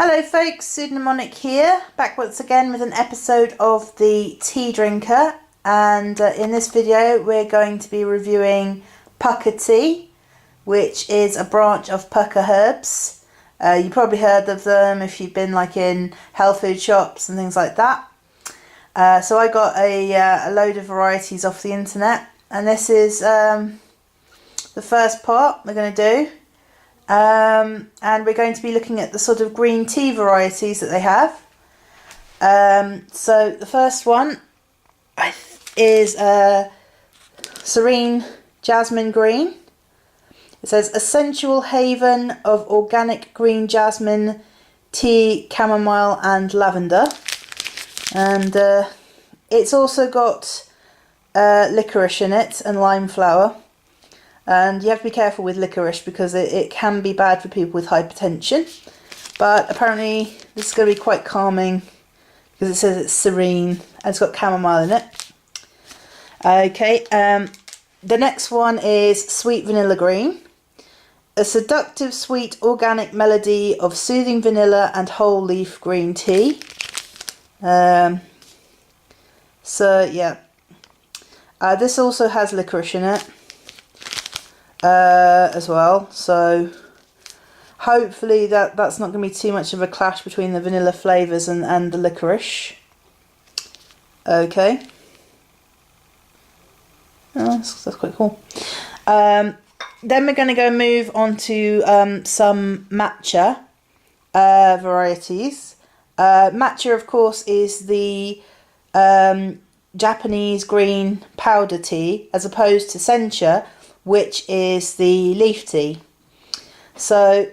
Hello folks, Pseudonymonic here, back once again with an episode of the Tea Drinker, and in this video we're going to be reviewing Pukka tea, which is a branch of Pukka herbs. You probably heard of them if you've been like in health food shops and things like that. So I got a load of varieties off the internet, and this is the first part we're going to do. And we're going to be looking at the sort of green tea varieties that they have. So the first one is Serene Jasmine Green. It says a sensual haven of organic green jasmine, tea, chamomile and lavender. And it's also got licorice in it and lime flower. And you have to be careful with licorice because it can be bad for people with hypertension. But apparently this is going to be quite calming because it says it's serene and it's got chamomile in it. Okay, the next one is Sweet Vanilla Green. A seductive sweet organic melody of soothing vanilla and whole leaf green tea. So yeah, this also has licorice in it. As well, so hopefully that's not going to be too much of a clash between the vanilla flavours and the licorice. Okay, that's quite cool. Then we're going to go move on to some matcha varieties. Matcha, of course, is the Japanese green powder tea, as opposed to sencha, which is the leaf tea. So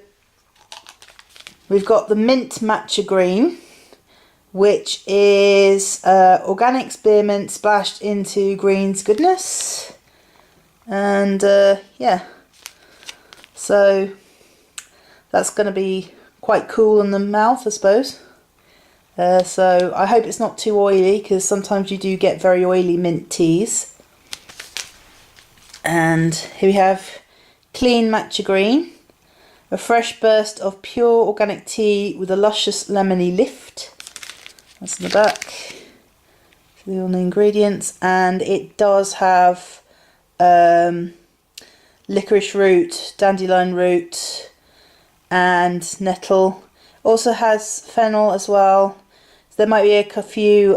we've got the mint matcha green, which is organic spearmint splashed into green's goodness. And yeah, so that's going to be quite cool in the mouth, I suppose. So I hope it's not too oily, because sometimes you do get very oily mint teas. And here we have clean matcha green, a fresh burst of pure organic tea with a luscious lemony lift. That's in the back. So all the ingredients, and it does have licorice root, dandelion root, and nettle. Also has fennel as well. So there might be a few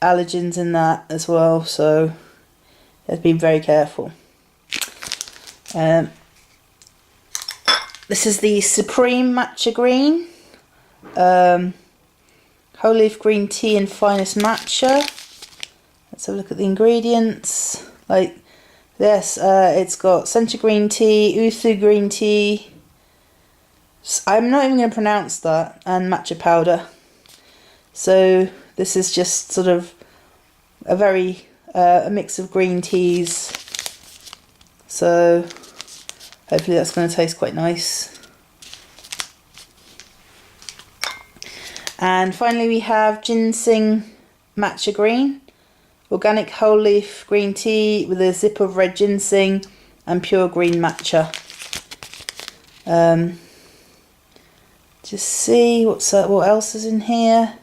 allergens in that as well. So. Let's be very careful. This is the Supreme Matcha Green. Whole leaf green tea and finest matcha. Let's have a look at the ingredients. Like this, it's got sencha green tea, uthu green tea. I'm not even going to pronounce that. And matcha powder. So this is just sort of a very... a mix of green teas, so hopefully that's going to taste quite nice. And finally we have Ginseng Matcha Green, organic whole leaf green tea with a zip of red ginseng and pure green matcha. Just see what else is in here.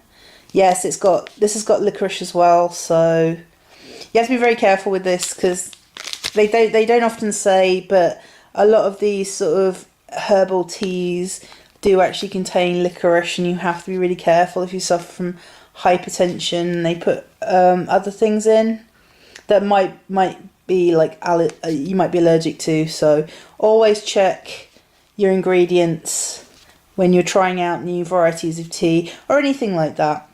Yes, this has got licorice as well, so you have to be very careful with this because they don't often say, but a lot of these sort of herbal teas do actually contain licorice, and you have to be really careful if you suffer from hypertension. They put other things in that might be like you might be allergic to. So always check your ingredients when you're trying out new varieties of tea or anything like that.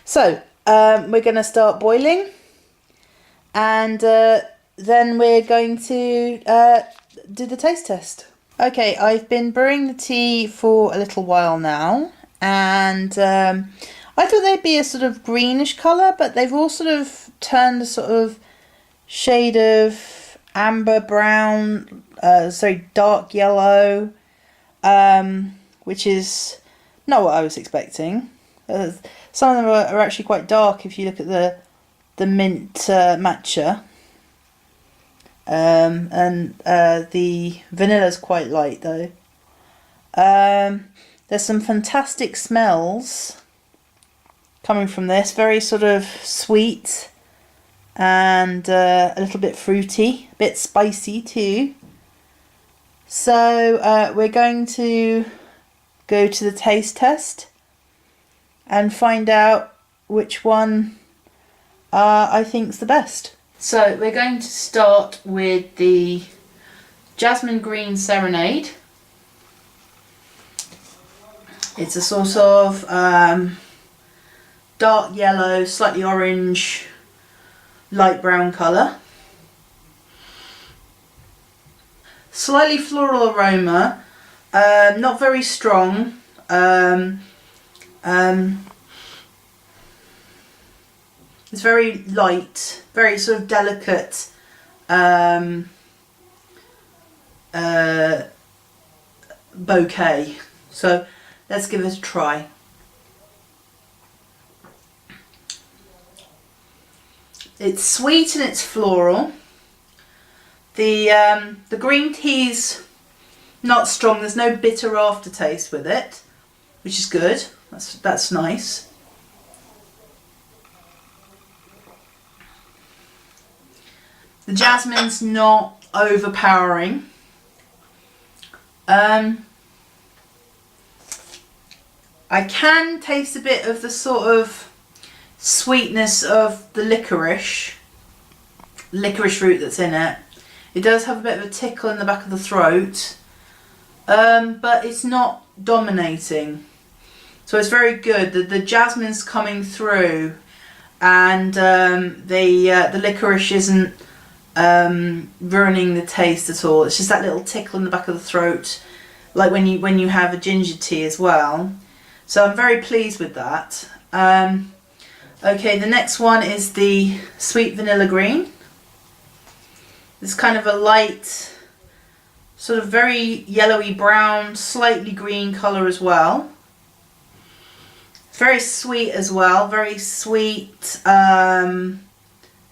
So we're going to start boiling. And then we're going to do the taste test. Okay, I've been brewing the tea for a little while now, and I thought they'd be a sort of greenish colour, but they've all sort of turned a sort of shade of amber brown, sorry, dark yellow, which is not what I was expecting. Some of them are actually quite dark if you look at the mint matcha, and the vanilla's quite light though. There's some fantastic smells coming from this. Very sort of sweet and a little bit fruity, a bit spicy too. So we're going to go to the taste test and find out which one I think's the best. So we're going to start with the Jasmine Green Serenade. It's a sort of dark yellow, slightly orange, light brown colour. Slightly floral aroma, not very strong. It's very light, very sort of delicate bouquet. So let's give it a try. It's sweet and it's floral. The green tea's not strong. There's no bitter aftertaste with it, which is good. That's nice. The jasmine's not overpowering. I can taste a bit of the sort of sweetness of the licorice root that's in it. It does have a bit of a tickle in the back of the throat, but it's not dominating. So it's very good. The jasmine's coming through, and the licorice isn't ruining the taste at all. It's just that little tickle in the back of the throat, like when you have a ginger tea as well. So I'm very pleased with that. Okay, the next one is the Sweet Vanilla Green. It's kind of a light, sort of very yellowy brown, slightly green colour as well. It's very sweet as well, very sweet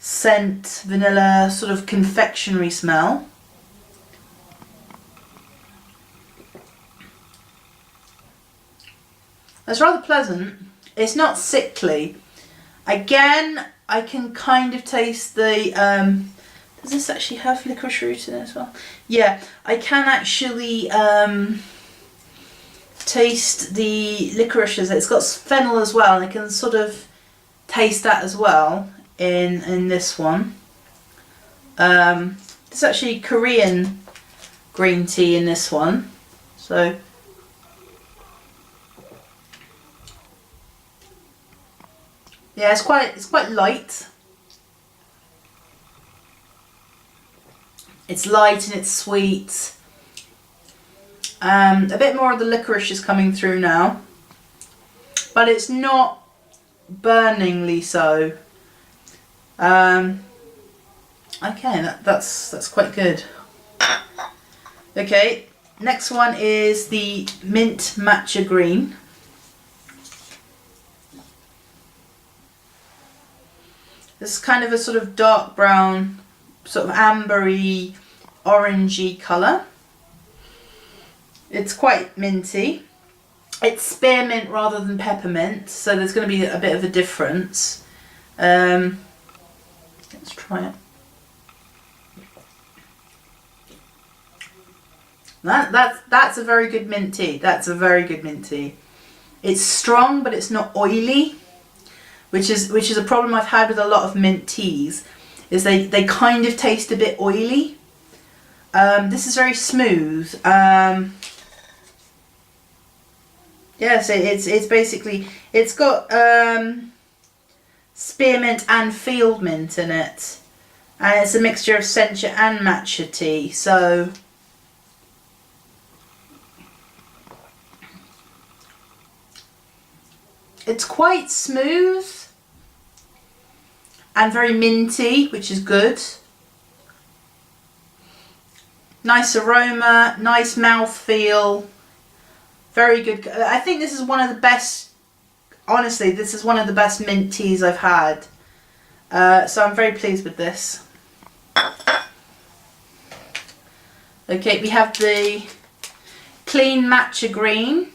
scent, vanilla, sort of confectionery smell. It's rather pleasant. It's not sickly. Again, I can kind of taste the... does this actually have licorice root in it as well? Yeah, I can actually taste the licorices. It's got fennel as well, and I can sort of taste that as well in this one. There's actually Korean green tea in this one. So yeah, it's quite light. It's light and it's sweet. A bit more of the licorice is coming through now, but it's not burningly so. Okay, that's quite good. Okay, next one is the Mint Matcha Green. This is kind of a sort of dark brown, sort of ambery, orangey colour. It's quite minty. It's spearmint rather than peppermint, so there's going to be a bit of a difference. Let's try it. That's a very good mint tea. That's a very good mint tea. It's strong, but it's not oily, which is a problem I've had with a lot of mint teas. Is they kind of taste a bit oily. This is very smooth. Yes, it's basically, it's got spearmint and field mint in it, and it's a mixture of sencha and matcha tea. So it's quite smooth and very minty, which is good. Nice aroma, nice mouthfeel, very good. I think this is one of the best, honestly, this is one of the best mint teas I've had. So I'm very pleased with this. Okay, we have the Clean Matcha Green.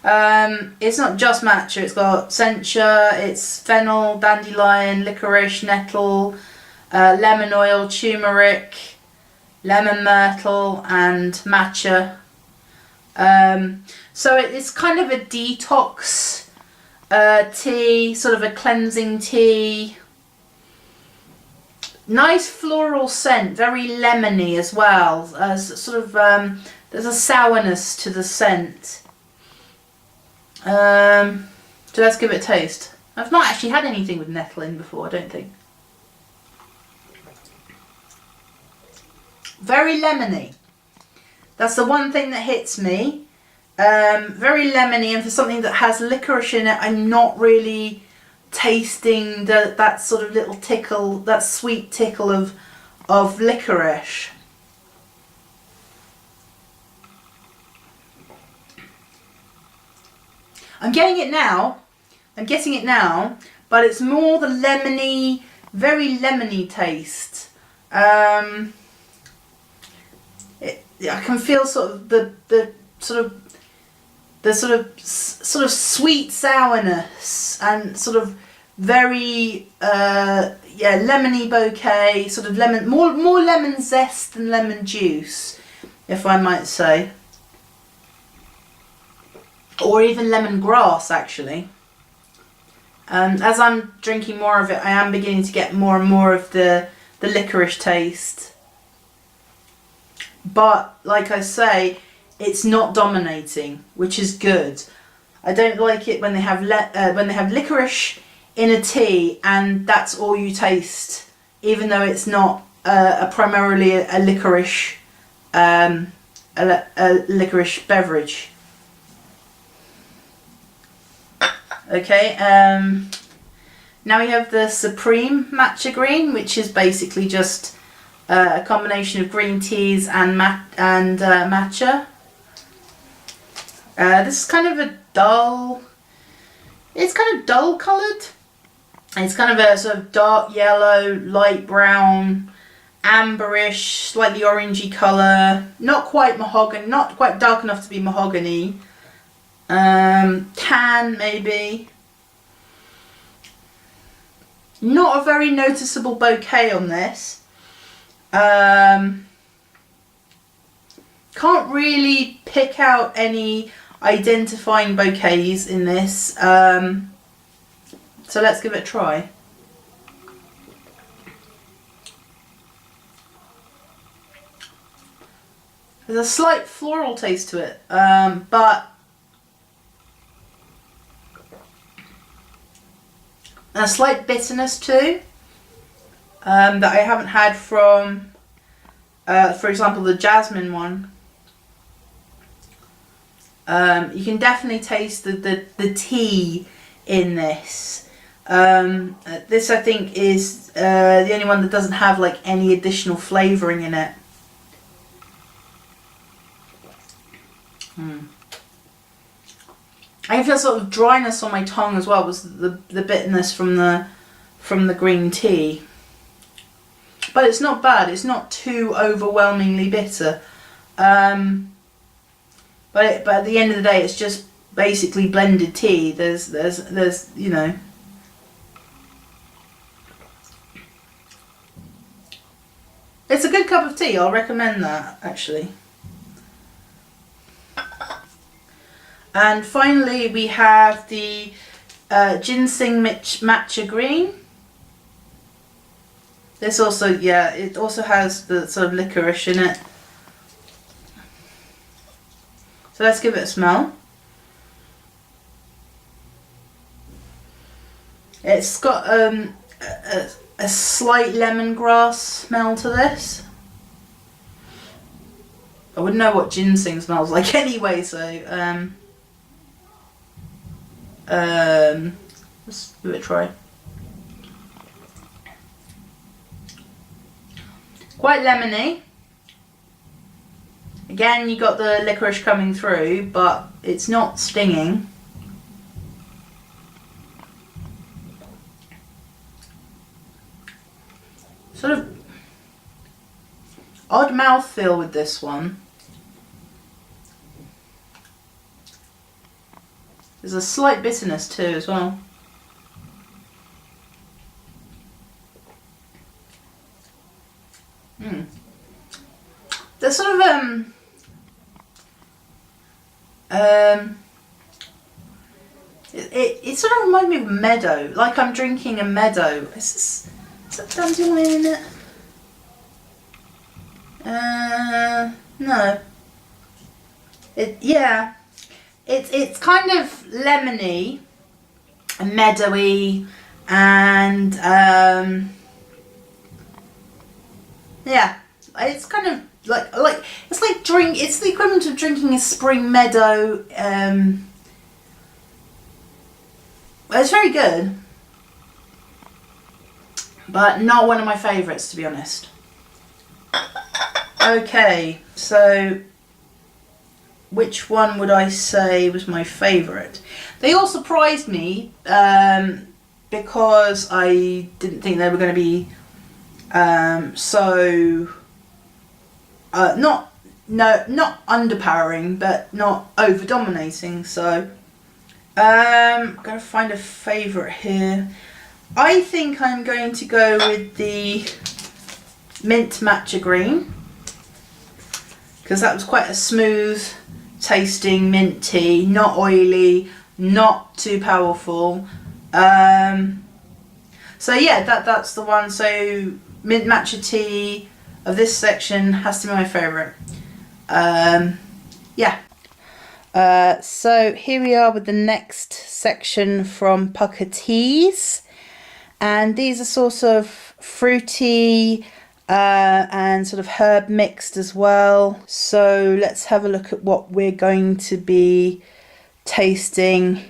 It's not just matcha, it's got sencha, it's fennel, dandelion, licorice, nettle, lemon oil, turmeric, lemon myrtle and matcha. So it's kind of a detox tea, sort of a cleansing tea. Nice floral scent, very lemony as well. Sort of there's a sourness to the scent. So let's give it a taste. I've not actually had anything with nettle in before, I don't think. Very lemony. That's the one thing that hits me. Very lemony, and for something that has licorice in it, I'm not really tasting that sort of little tickle, that sweet tickle of licorice. I'm getting it now. I'm getting it now, but it's more the lemony, very lemony taste. I can feel sort of the sort of sweet sourness and sort of very lemony bouquet, sort of lemon, more lemon zest than lemon juice, if I might say, or even lemongrass actually. As I'm drinking more of it, I am beginning to get more and more of the licorice taste, but like I say, it's not dominating, which is good. I don't like it when they have licorice in a tea and that's all you taste, even though it's not primarily a licorice licorice beverage. Okay, now we have the Supreme Matcha Green, which is basically just a combination of green teas and matcha. This is kind of a dull, it's kind of dull coloured. It's kind of a sort of dark yellow, light brown, amberish, slightly orangey colour. Not quite mahogany, not quite dark enough to be mahogany. Tan maybe. Not a very noticeable bouquet on this. Can't really pick out any identifying bouquets in this, so let's give it a try. There's a slight floral taste to it, but a slight bitterness too, that I haven't had from, for example, the jasmine one. You can definitely taste the tea in this. This I think is the only one that doesn't have like any additional flavouring in it. I can feel sort of dryness on my tongue as well, was the bitterness from the green tea. But it's not bad, it's not too overwhelmingly bitter. But at the end of the day, it's just basically blended tea. There's you know. It's a good cup of tea, I'll recommend that actually. And finally we have the Ginseng Matcha Green. This also, yeah, it also has the sort of licorice in it. So let's give it a smell. It's got a slight lemongrass smell to this. I wouldn't know what ginseng smells like anyway, so let's give it a try. Quite lemony. Again, you got the licorice coming through, but it's not stinging. Sort of odd mouthfeel with this one. There's a slight bitterness too as well. There's sort of it sort of reminds me of meadow, like I'm drinking a meadow. Is that dandelion in it? No. It's kind of lemony and meadowy, and yeah, it's kind of like it's like it's the equivalent of drinking a spring meadow. It's very good, but not one of my favourites, to be honest. Okay, so which one would I say was my favourite? They all surprised me because I didn't think they were going to be not underpowering, but not over dominating. So I'm going to find a favourite here. I think I'm going to go with the mint matcha green, because that was quite a smooth tasting mint tea, not oily, not too powerful. So yeah, that's the one. So mint matcha tea of this section has to be my favourite. Yeah. So here we are with the next section from Pukka teas, and these are sort of fruity and sort of herb mixed as well. So let's have a look at what we're going to be tasting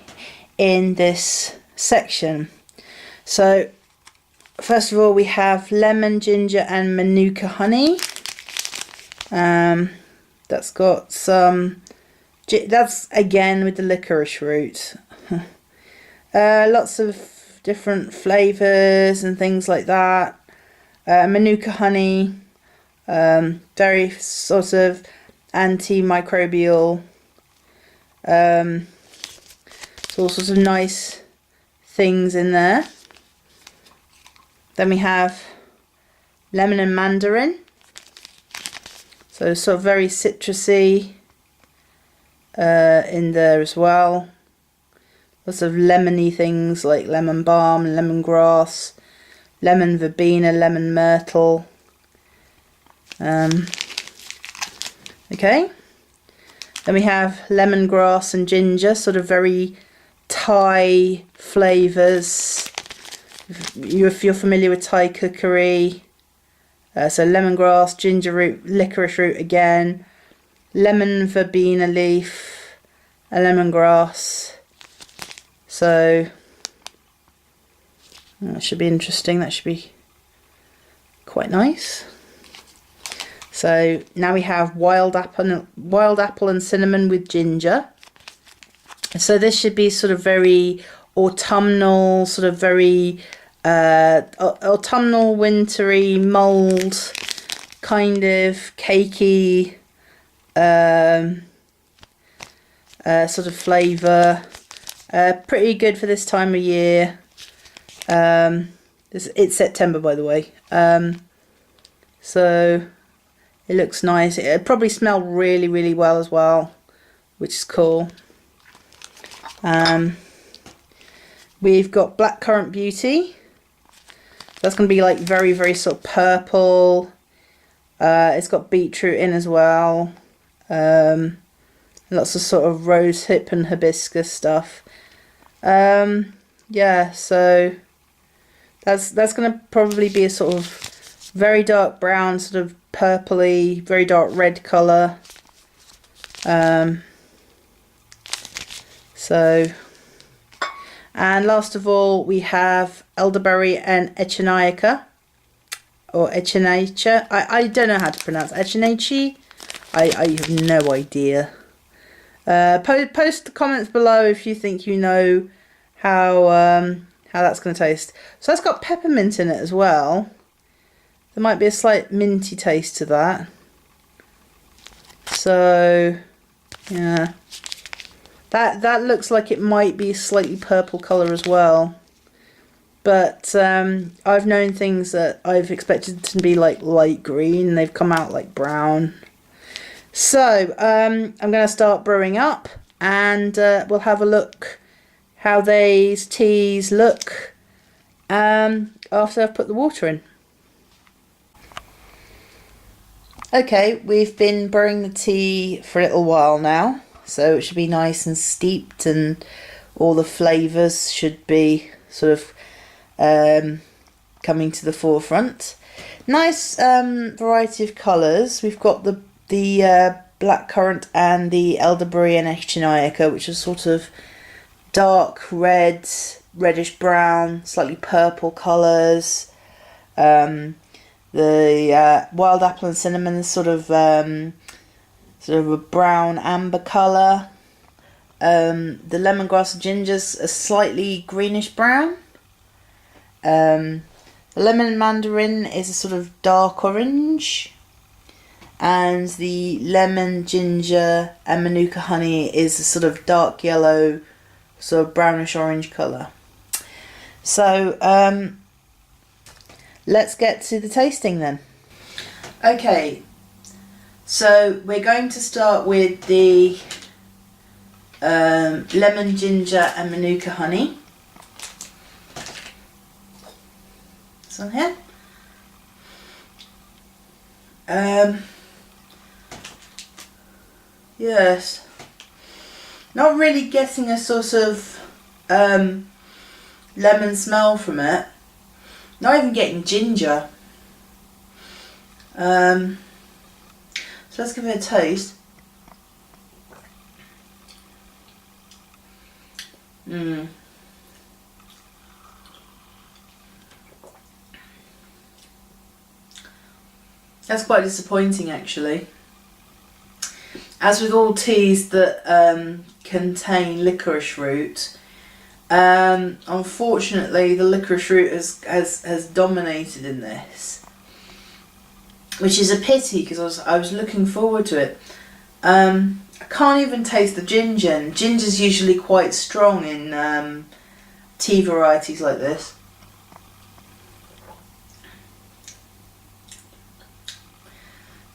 in this section. So first of all, we have lemon, ginger and Manuka honey. That's got some, that's again with the licorice root. Lots of different flavours and things like that. Manuka honey, very sort of antimicrobial, so all sorts of nice things in there. Then we have lemon and mandarin, so sort of very citrusy in there as well. Lots of lemony things like lemon balm, lemongrass, lemon verbena, lemon myrtle. Okay, then we have lemongrass and ginger, sort of very Thai flavours. If you're familiar with Thai cookery, so lemongrass, ginger root, licorice root again, lemon verbena leaf, and lemongrass. So that should be interesting. That should be quite nice. So now we have wild apple and cinnamon with ginger. So this should be sort of very autumnal, sort of very autumnal, wintry, mulled, kind of cakey sort of flavour. Pretty good for this time of year. It's September, by the way, so it looks nice. It'll probably smell really, really well as well, which is cool. We've got Blackcurrant Beauty. That's going to be like very, very sort of purple. It's got beetroot in as well. Lots of sort of rose hip and hibiscus stuff. Yeah, so that's going to probably be a sort of very dark brown, sort of purpley, very dark red colour. And last of all, we have Elderberry and Echinacae, or Echinacae. I don't know how to pronounce Echinacae. I have no idea. Post the comments below if you think you know how that's going to taste. So that's got peppermint in it as well. There might be a slight minty taste to that. So yeah, That looks like it might be a slightly purple colour as well. But I've known things that I've expected to be like light green and they've come out like brown. So I'm going to start brewing up, and we'll have a look how these teas look after I've put the water in. Okay, we've been brewing the tea for a little while now, so it should be nice and steeped and all the flavours should be sort of coming to the forefront. Nice variety of colours. We've got the Blackcurrant and the Elderberry and Echinacae, which are sort of dark red, reddish brown, slightly purple colours. The wild apple and cinnamon is sort of a brown amber colour. The lemongrass and ginger's a slightly greenish brown. The lemon and mandarin is a sort of dark orange, and the lemon, ginger and manuka honey is a sort of dark yellow, sort of brownish orange colour. So let's get to the tasting then. Okay, so we're going to start with the lemon, ginger and manuka honey. This one here. Yes, not really getting a sort of lemon smell from it. Not even getting ginger. So let's give it a taste. That's quite disappointing, actually. As with all teas that contain licorice root, unfortunately the licorice root has dominated in this, which is a pity because I was looking forward to it. I can't even taste the ginger, and ginger's usually quite strong in tea varieties like this.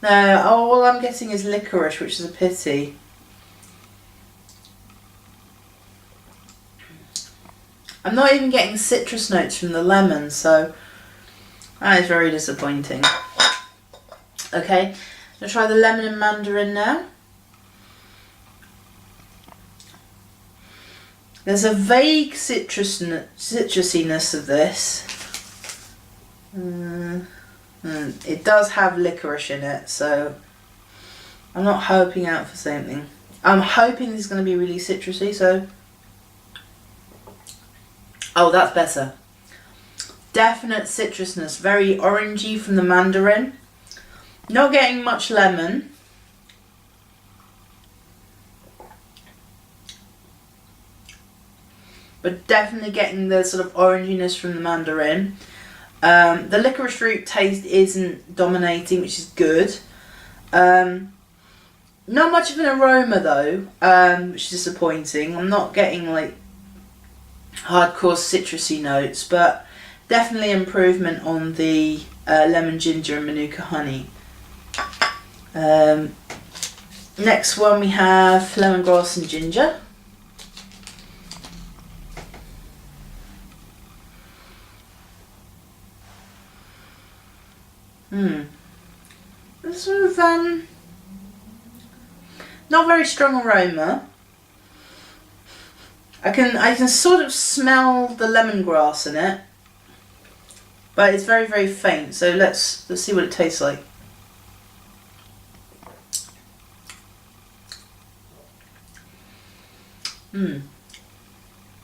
No, all I'm getting is licorice, which is a pity. I'm not even getting citrus notes from the lemon, so that is very disappointing. Okay, I'm going to try the lemon and mandarin now. There's a vague citrusiness of this. It does have licorice in it, so I'm not hoping out for something. I'm hoping this is going to be really citrusy, so... Oh, that's better. Definite citrusness, very orangey from the mandarin. Not getting much lemon. But definitely getting the sort of oranginess from the mandarin. The licorice root taste isn't dominating, which is good. Not much of an aroma though, which is disappointing. I'm not getting like hardcore citrusy notes, but definitely improvement on the lemon, ginger and manuka honey. Next one we have lemongrass and ginger. Sort of not very strong aroma. I can sort of smell the lemongrass in it, but it's very, very faint. So let's see what it tastes like.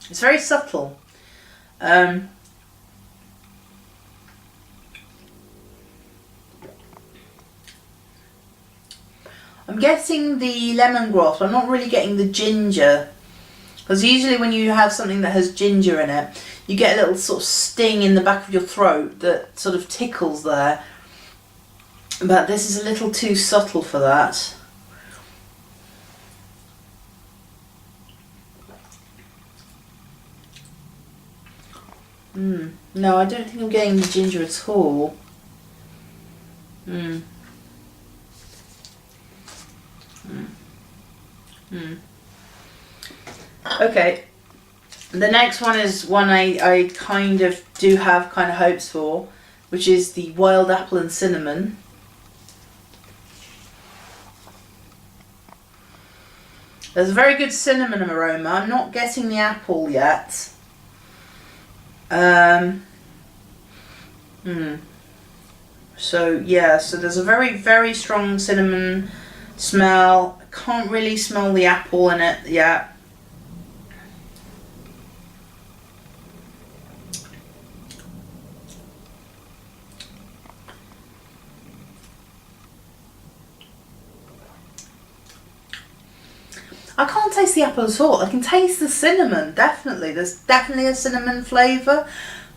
It's very subtle. I'm getting the lemongrass, but I'm not really getting the ginger. Because usually when you have something that has ginger in it, you get a little sort of sting in the back of your throat that sort of tickles there. But this is a little too subtle for that. No, I don't think I'm getting the ginger at all. Okay. The next one is one I kind of do have kind of hopes for, which is the Wild Apple and Cinnamon. There's a very good cinnamon aroma. I'm not getting the apple yet. So yeah, so there's a very, very strong cinnamon smell. I can't really smell the apple in it yet. I can't taste the apple at all. I can taste the cinnamon, definitely. There's definitely a cinnamon flavour,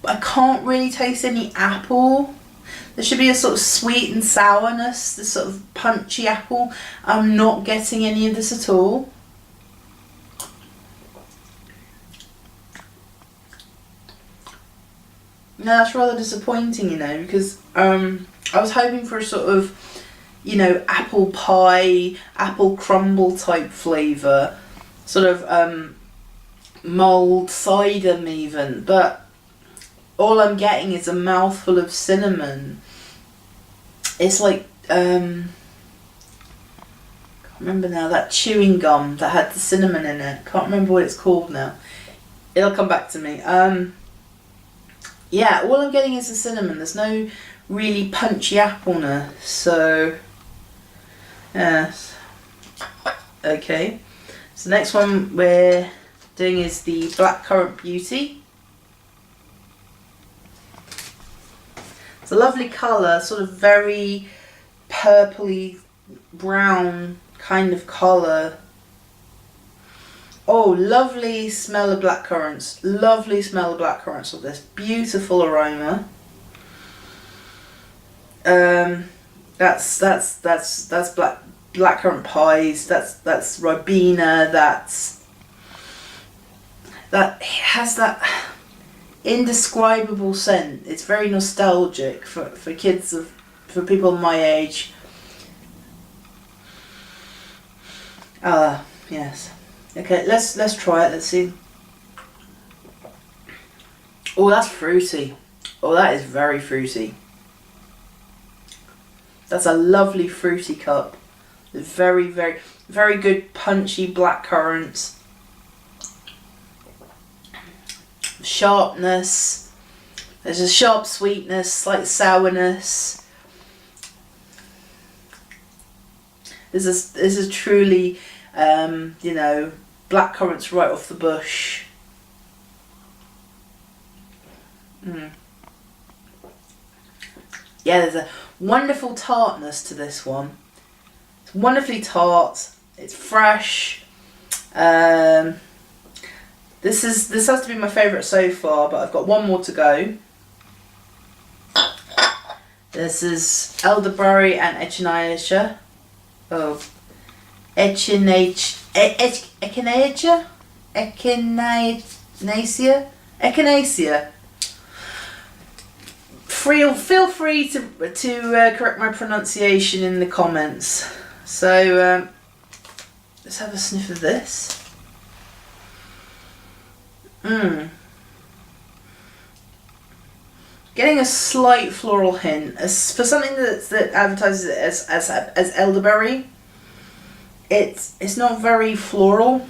but I can't really taste any apple. There should be a sort of sweet and sourness, this sort of punchy apple. I'm not getting any of this at all. No, that's rather disappointing, you know, because I was hoping for a sort of, you know, apple pie, apple crumble type flavour, sort of mulled cider even, but all I'm getting is a mouthful of cinnamon. It's like, can't remember now, that chewing gum that had the cinnamon in it. Can't remember what it's called now. It'll come back to me. Yeah, all I'm getting is the cinnamon. There's no really punchy appleness, so yes. Okay, so the next one we're doing is the Blackcurrant Beauty. It's a lovely colour, sort of very purpley brown kind of colour. Oh, lovely smell of blackcurrants. Lovely smell of blackcurrants with this beautiful aroma. That's blackcurrant pies. That's Ribena. That has that indescribable scent. It's very nostalgic for kids for people my age. Yes. Okay, let's try it. Let's see. Oh, that's fruity. Oh, that is very fruity. That's a lovely fruity cup. Very, very, very good punchy blackcurrants. Sharpness. There's a sharp sweetness, slight sourness. This is truly, you know, blackcurrants right off the bush. Yeah, there's a wonderful tartness to this one. It's wonderfully tart. It's fresh. This has to be my favourite so far, but I've got one more to go. This is Elderberry and Echinacae. Oh, Echinacae? Echinacae. Feel free to correct my pronunciation in the comments. So let's have a sniff of this. Getting a slight floral hint. As for something that advertises it as elderberry, it's not very floral.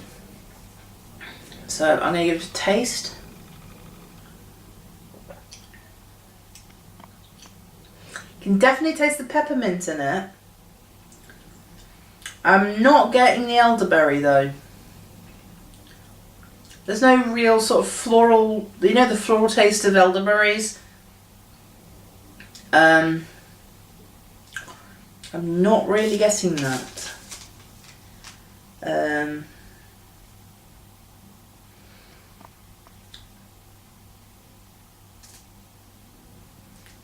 So I'm going to give it a taste. You can definitely taste the peppermint in it. I'm not getting the elderberry though. There's no real sort of floral, you know, the floral taste of elderberries. I'm not really getting that.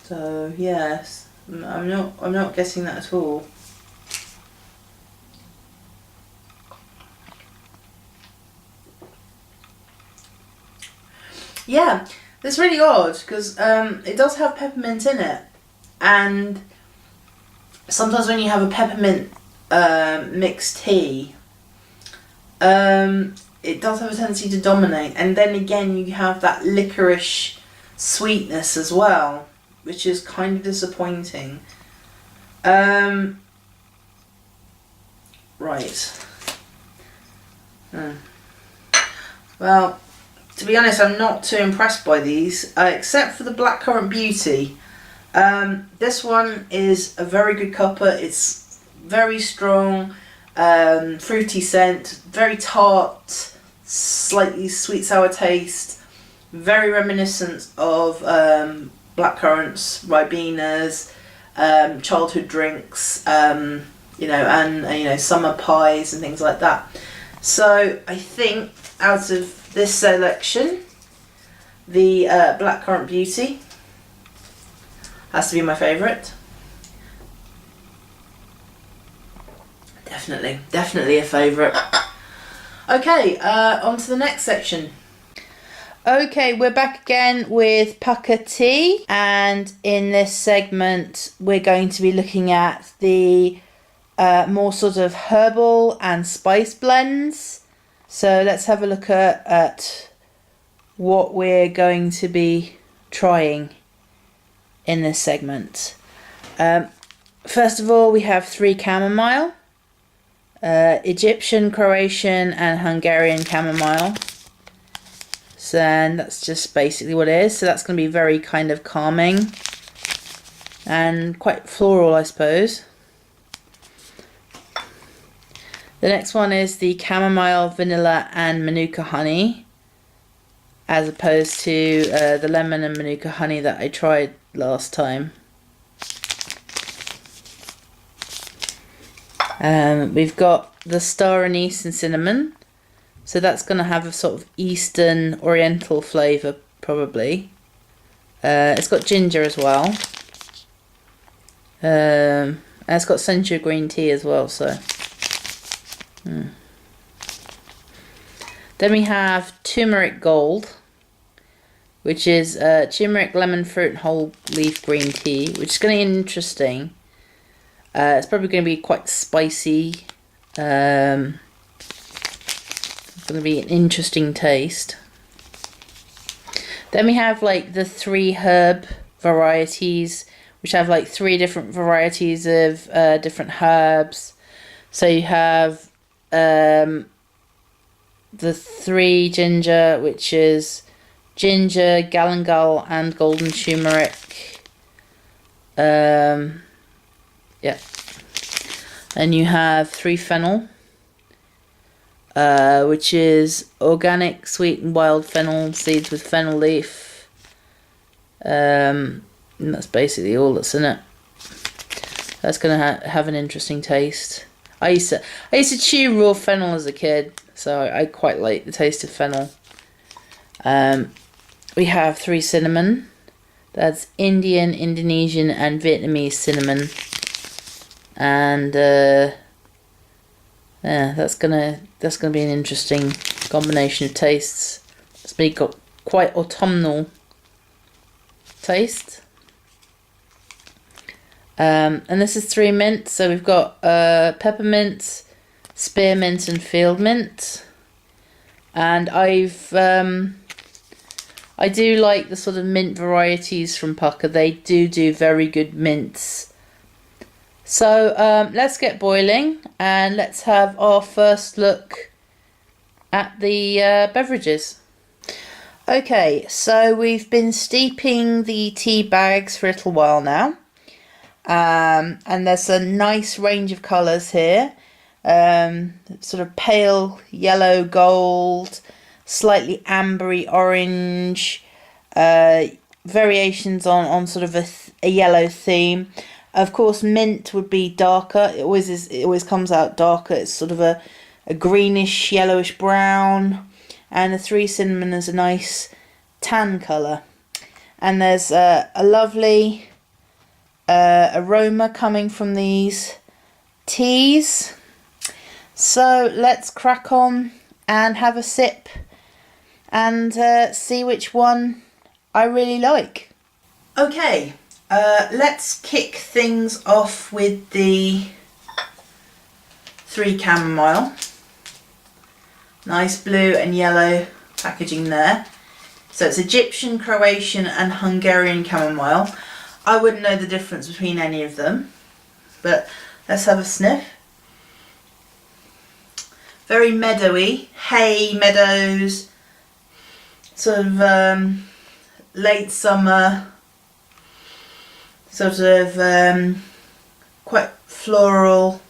So yes, I'm not getting that at all. Yeah, It's really odd because it does have peppermint in it, and sometimes when you have a peppermint mixed tea, it does have a tendency to dominate, and then again you have that licorice sweetness as well, which is kind of disappointing. Right. Well, to be honest, I'm not too impressed by these, except for the Blackcurrant Beauty. This one is a very good cuppa. It's very strong, fruity scent, very tart, slightly sweet sour taste, very reminiscent of blackcurrants, ribenas, childhood drinks, you know, and you know, summer pies and things like that. So I think out of this selection, the Blackcurrant Beauty has to be my favourite. Definitely a favourite. Okay, on to the next section. Okay, we're back again with Pukka tea, and in this segment we're going to be looking at the more sort of herbal and spice blends. So let's have a look at what we're going to be trying in this segment. First of all, we have 3 chamomile, Egyptian, Croatian and Hungarian chamomile. So then that's just basically what it is. So that's going to be very kind of calming and quite floral, I suppose. The next one is the chamomile, vanilla and Manuka honey, as opposed to the lemon and Manuka honey that I tried last time. We've got the star anise and cinnamon, so that's going to have a sort of Eastern Oriental flavour probably. It's got ginger as well, and it's got century green tea as well. So then we have Turmeric Gold, which is turmeric, lemon, fruit and whole leaf green tea, which is going to be interesting. It's probably going to be quite spicy. It's going to be an interesting taste. Then we have like the 3 herb varieties, which have like 3 different varieties of different herbs. So you have the 3 ginger, which is ginger, galangal and golden turmeric. Yeah. And you have 3 fennel, which is organic, sweet and wild fennel seeds with fennel leaf. And that's basically all that's in it. That's going to have an interesting taste. I used to chew raw fennel as a kid, so I quite like the taste of fennel. We have 3 cinnamon. That's Indian, Indonesian and Vietnamese cinnamon. And yeah, that's gonna be an interesting combination of tastes. It's got quite autumnal taste. And this is 3 mint, so we've got peppermint, spearmint and field mint. And I do like the sort of mint varieties from Pukka. They do very good mints. So let's get boiling and let's have our first look at the beverages. Okay, so we've been steeping the tea bags for a little while now. And there's a nice range of colours here. Sort of pale yellow gold, slightly ambery orange, variations on sort of a yellow theme. Of course, mint would be darker. It always is. It always comes out darker. It's sort of a greenish, yellowish brown, and the 3 cinnamon is a nice tan colour. And there's a lovely aroma coming from these teas. So let's crack on and have a sip and see which one I really like. Okay, let's kick things off with the 3 Chamomile. Nice blue and yellow packaging there. So it's Egyptian, Croatian and Hungarian chamomile. I wouldn't know the difference between any of them, but let's have a sniff. Very meadowy, hay, meadows, sort of late summer, sort of quite floral.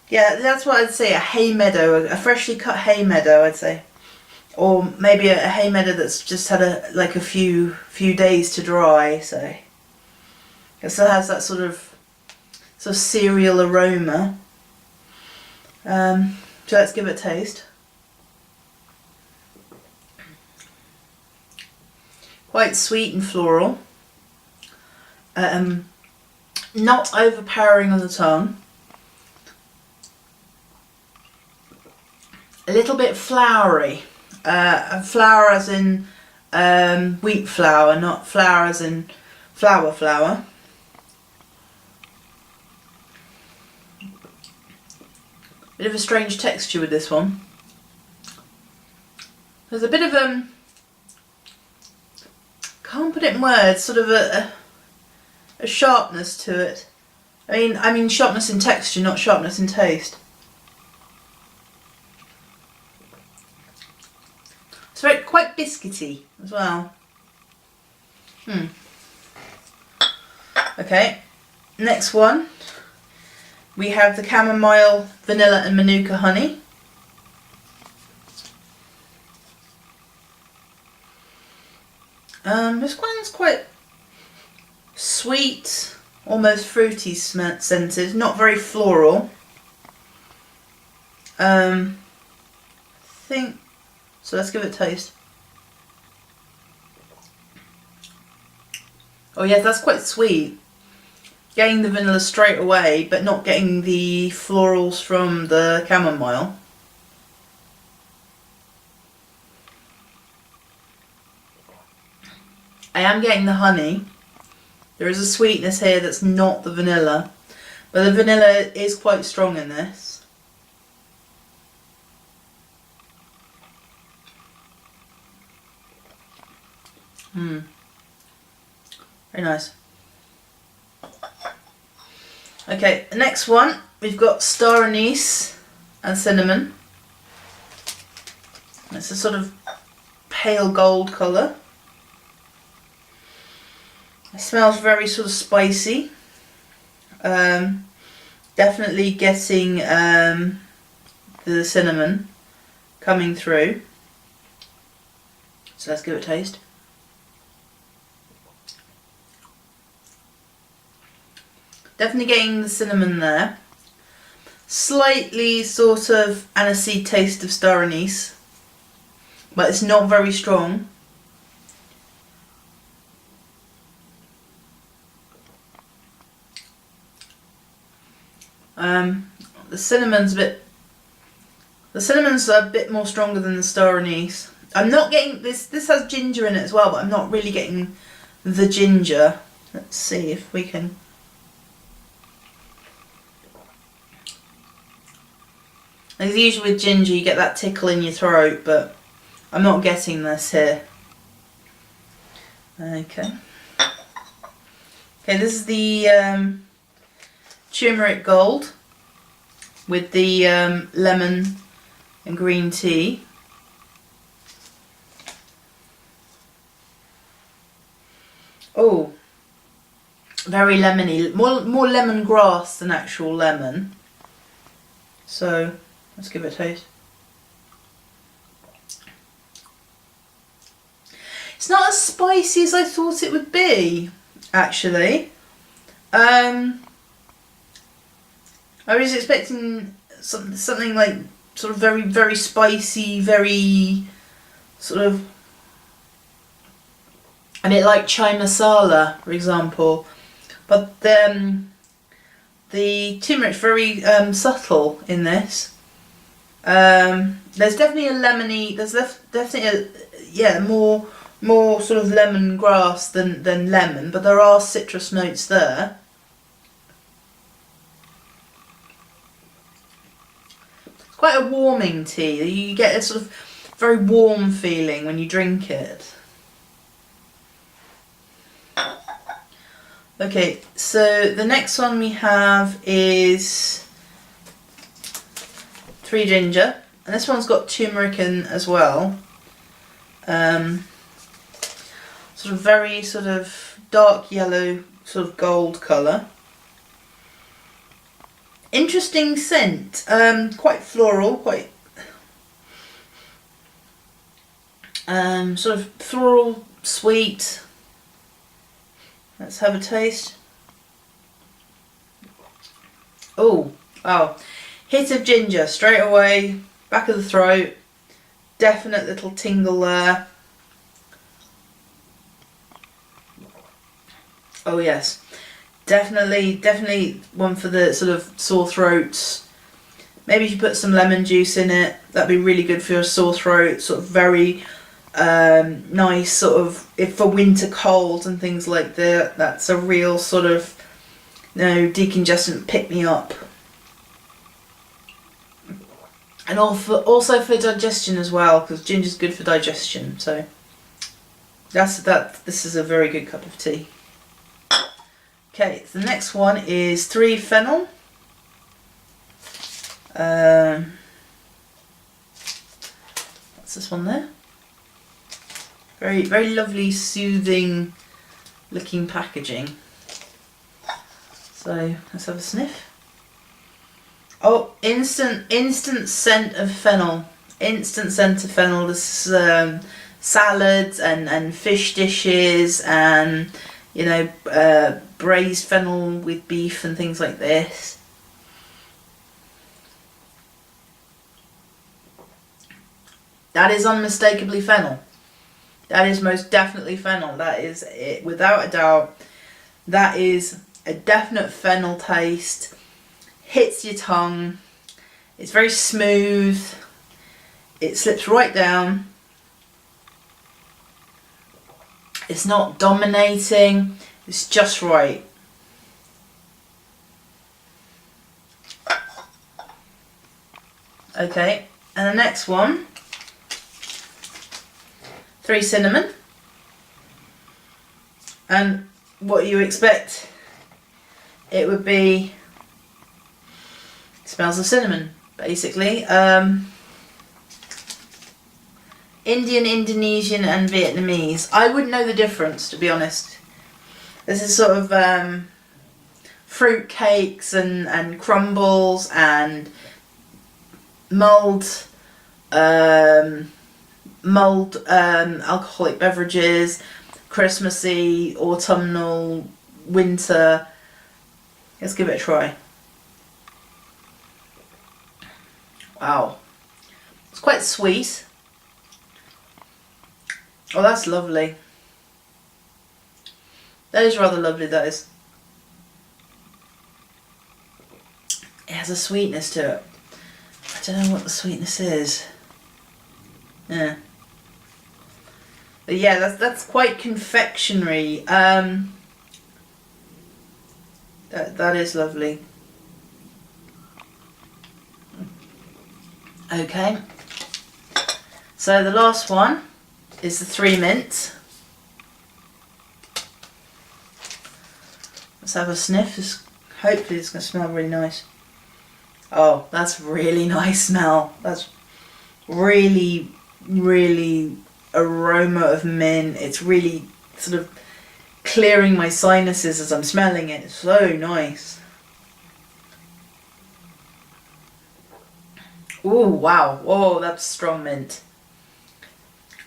Yeah, that's what I'd say, a hay meadow, a freshly cut hay meadow, I'd say. Or maybe a hay meadow that's just had a few days to dry, so it still has that sort of cereal aroma. So let's give it a taste. Quite sweet and floral. Not overpowering on the tongue. A little bit flowery. Flour as in wheat flour, not flour as in flour. Bit of a strange texture with this one. There's a bit of can't put it in words, sort of a sharpness to it. I mean sharpness in texture, not sharpness in taste. It's quite biscuity as well. Okay, next one. We have the chamomile, vanilla and Manuka honey. This one's quite sweet, almost fruity scented, not very floral. I think so. Let's give it a taste. Oh yeah, that's quite sweet. Getting the vanilla straight away, but not getting the florals from the chamomile. I am getting the honey. There is a sweetness here that's not the vanilla, but the vanilla is quite strong in this. Very nice. Okay, the next one, we've got star anise and cinnamon. It's a sort of pale gold colour. It smells very sort of spicy. Definitely getting the cinnamon coming through. So let's give it a taste. Definitely getting the cinnamon there. Slightly sort of aniseed taste of star anise, but it's not very strong. The cinnamon's a bit more stronger than the star anise. I'm not getting this. This has ginger in it as well, but I'm not really getting the ginger. Let's see if we can. As usual with ginger, you get that tickle in your throat, but I'm not getting this here. Okay. Okay, this is the Turmeric Gold with the lemon and green tea. Oh, very lemony, more lemongrass than actual lemon. So let's give it a taste. It's not as spicy as I thought it would be, actually. I was expecting something like sort of very, very spicy, very sort of a bit like chai masala, for example. But the turmeric's very subtle in this. There's definitely a lemony. There's definitely a more more sort of lemongrass than lemon, but there are citrus notes there. It's quite a warming tea. You get a sort of very warm feeling when you drink it. Okay, so the next one we have is 3 Ginger, and this one's got turmeric in as well. Sort of very sort of dark yellow, sort of gold colour. Interesting scent, quite floral, quite sort of floral, sweet. Let's have a taste. Oh, wow. Hit of ginger straight away, back of the throat. Definite little tingle there. Oh yes, definitely one for the sort of sore throats. Maybe if you put some lemon juice in it, that'd be really good for your sore throat. Sort of very nice, sort of if for winter colds and things like that. That's a real sort of decongestant, pick me up. And also for digestion as well, because ginger's good for digestion. So this is a very good cup of tea. Okay, the next one is 3 Fennel. What's this one there? Very, very lovely, soothing looking packaging. So let's have a sniff. Oh, instant scent of fennel. Instant scent of fennel. This is salads and fish dishes, and braised fennel with beef and things like this. That is unmistakably fennel. That is most definitely fennel. That is it, without a doubt. That is a definite fennel taste. Hits your tongue. It's very smooth. It slips right down. It's not dominating. It's just right. Okay, and the next one, 3 Cinnamon. And what you expect, it would be, smells of cinnamon, basically. Indian, Indonesian and Vietnamese. I wouldn't know the difference, to be honest. This is sort of fruit cakes and crumbles and mulled alcoholic beverages, Christmassy, autumnal, winter. Let's give it a try. Wow. It's quite sweet. Oh, that's lovely. That is rather lovely, that is. It has a sweetness to it. I don't know what the sweetness is. Yeah. But yeah, that's quite confectionery. That is lovely. Okay. So the last one is the 3 Mint. Let's have a sniff. Hopefully it's going to smell really nice. Oh, that's really nice smell. That's really, really aroma of mint. It's really sort of clearing my sinuses as I'm smelling it. It's so nice. Oh, wow. Whoa, that's strong mint.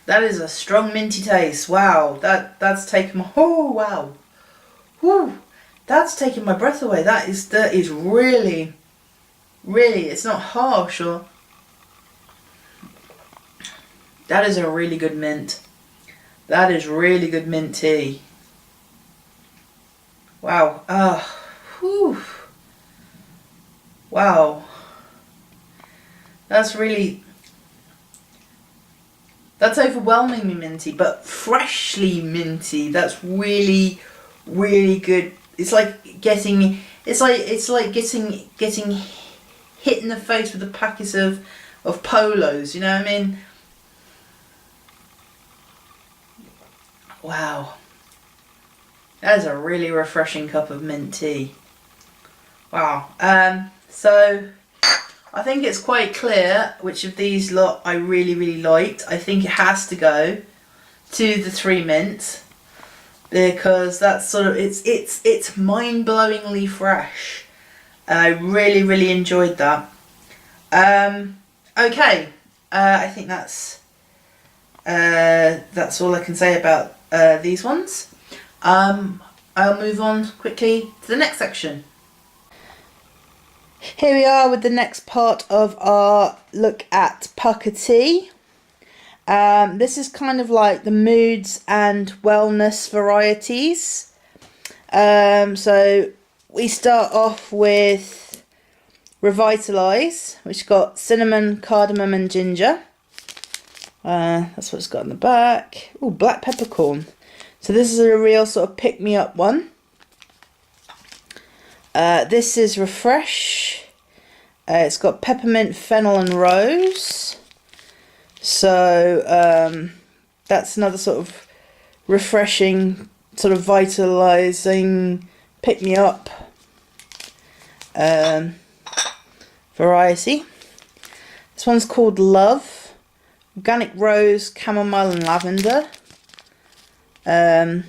That is a strong minty taste. Wow, that's taken my... Oh, wow. Whew. That's taken my breath away. That is really, really, it's not harsh or... That is a really good mint. That is really good mint tea. Wow. Whew. Wow. That's That's overwhelmingly minty, but freshly minty. That's really, really good. It's like getting, it's like getting hit in the face with a packet of polos. You know what I mean? Wow, that is a really refreshing cup of mint tea. Wow. So I think it's quite clear which of these lot I really, really liked. I think it has to go to the 3 mint because that's sort of it's mind-blowingly fresh. I really, really enjoyed that. Okay, I think that's all I can say about these ones. I'll move on quickly to the next section. Here we are with the next part of our look at Pukka tea. This is kind of like the moods and wellness varieties. So we start off with Revitalise, which got cinnamon, cardamom and ginger. That's what it's got in the back. Oh, black peppercorn. So this is a real sort of pick-me-up one. This is Refresh. It's got peppermint, fennel and rose. So that's another sort of refreshing, sort of vitalising, pick-me-up variety. This one's called Love. Organic rose, chamomile and lavender. So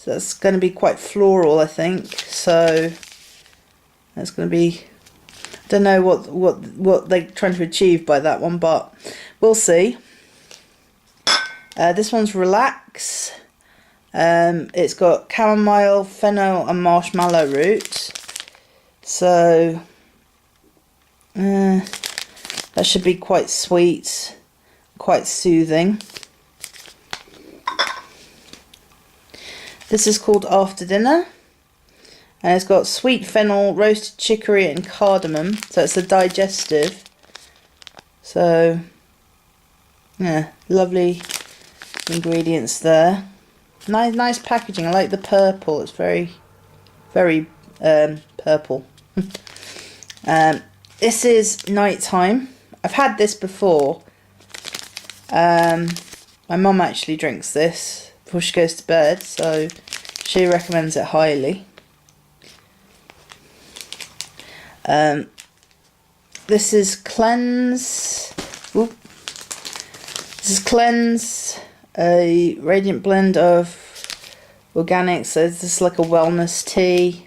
that's going to be quite floral, I think. So that's going to be, I don't know what they're trying to achieve by that one, but we'll see. This one's Relax. It's got chamomile, fennel and marshmallow root. So that should be quite sweet, quite soothing. This is called After Dinner. And it's got sweet fennel, roasted chicory and cardamom. So it's a digestive. So, yeah, lovely ingredients there. Nice packaging. I like the purple. It's very, very purple. This is Nighttime. I've had this before. My mum actually drinks this before she goes to bed, so she recommends it highly. This is Cleanse. Oop. This is Cleanse, a radiant blend of organics. So this is like a wellness tea.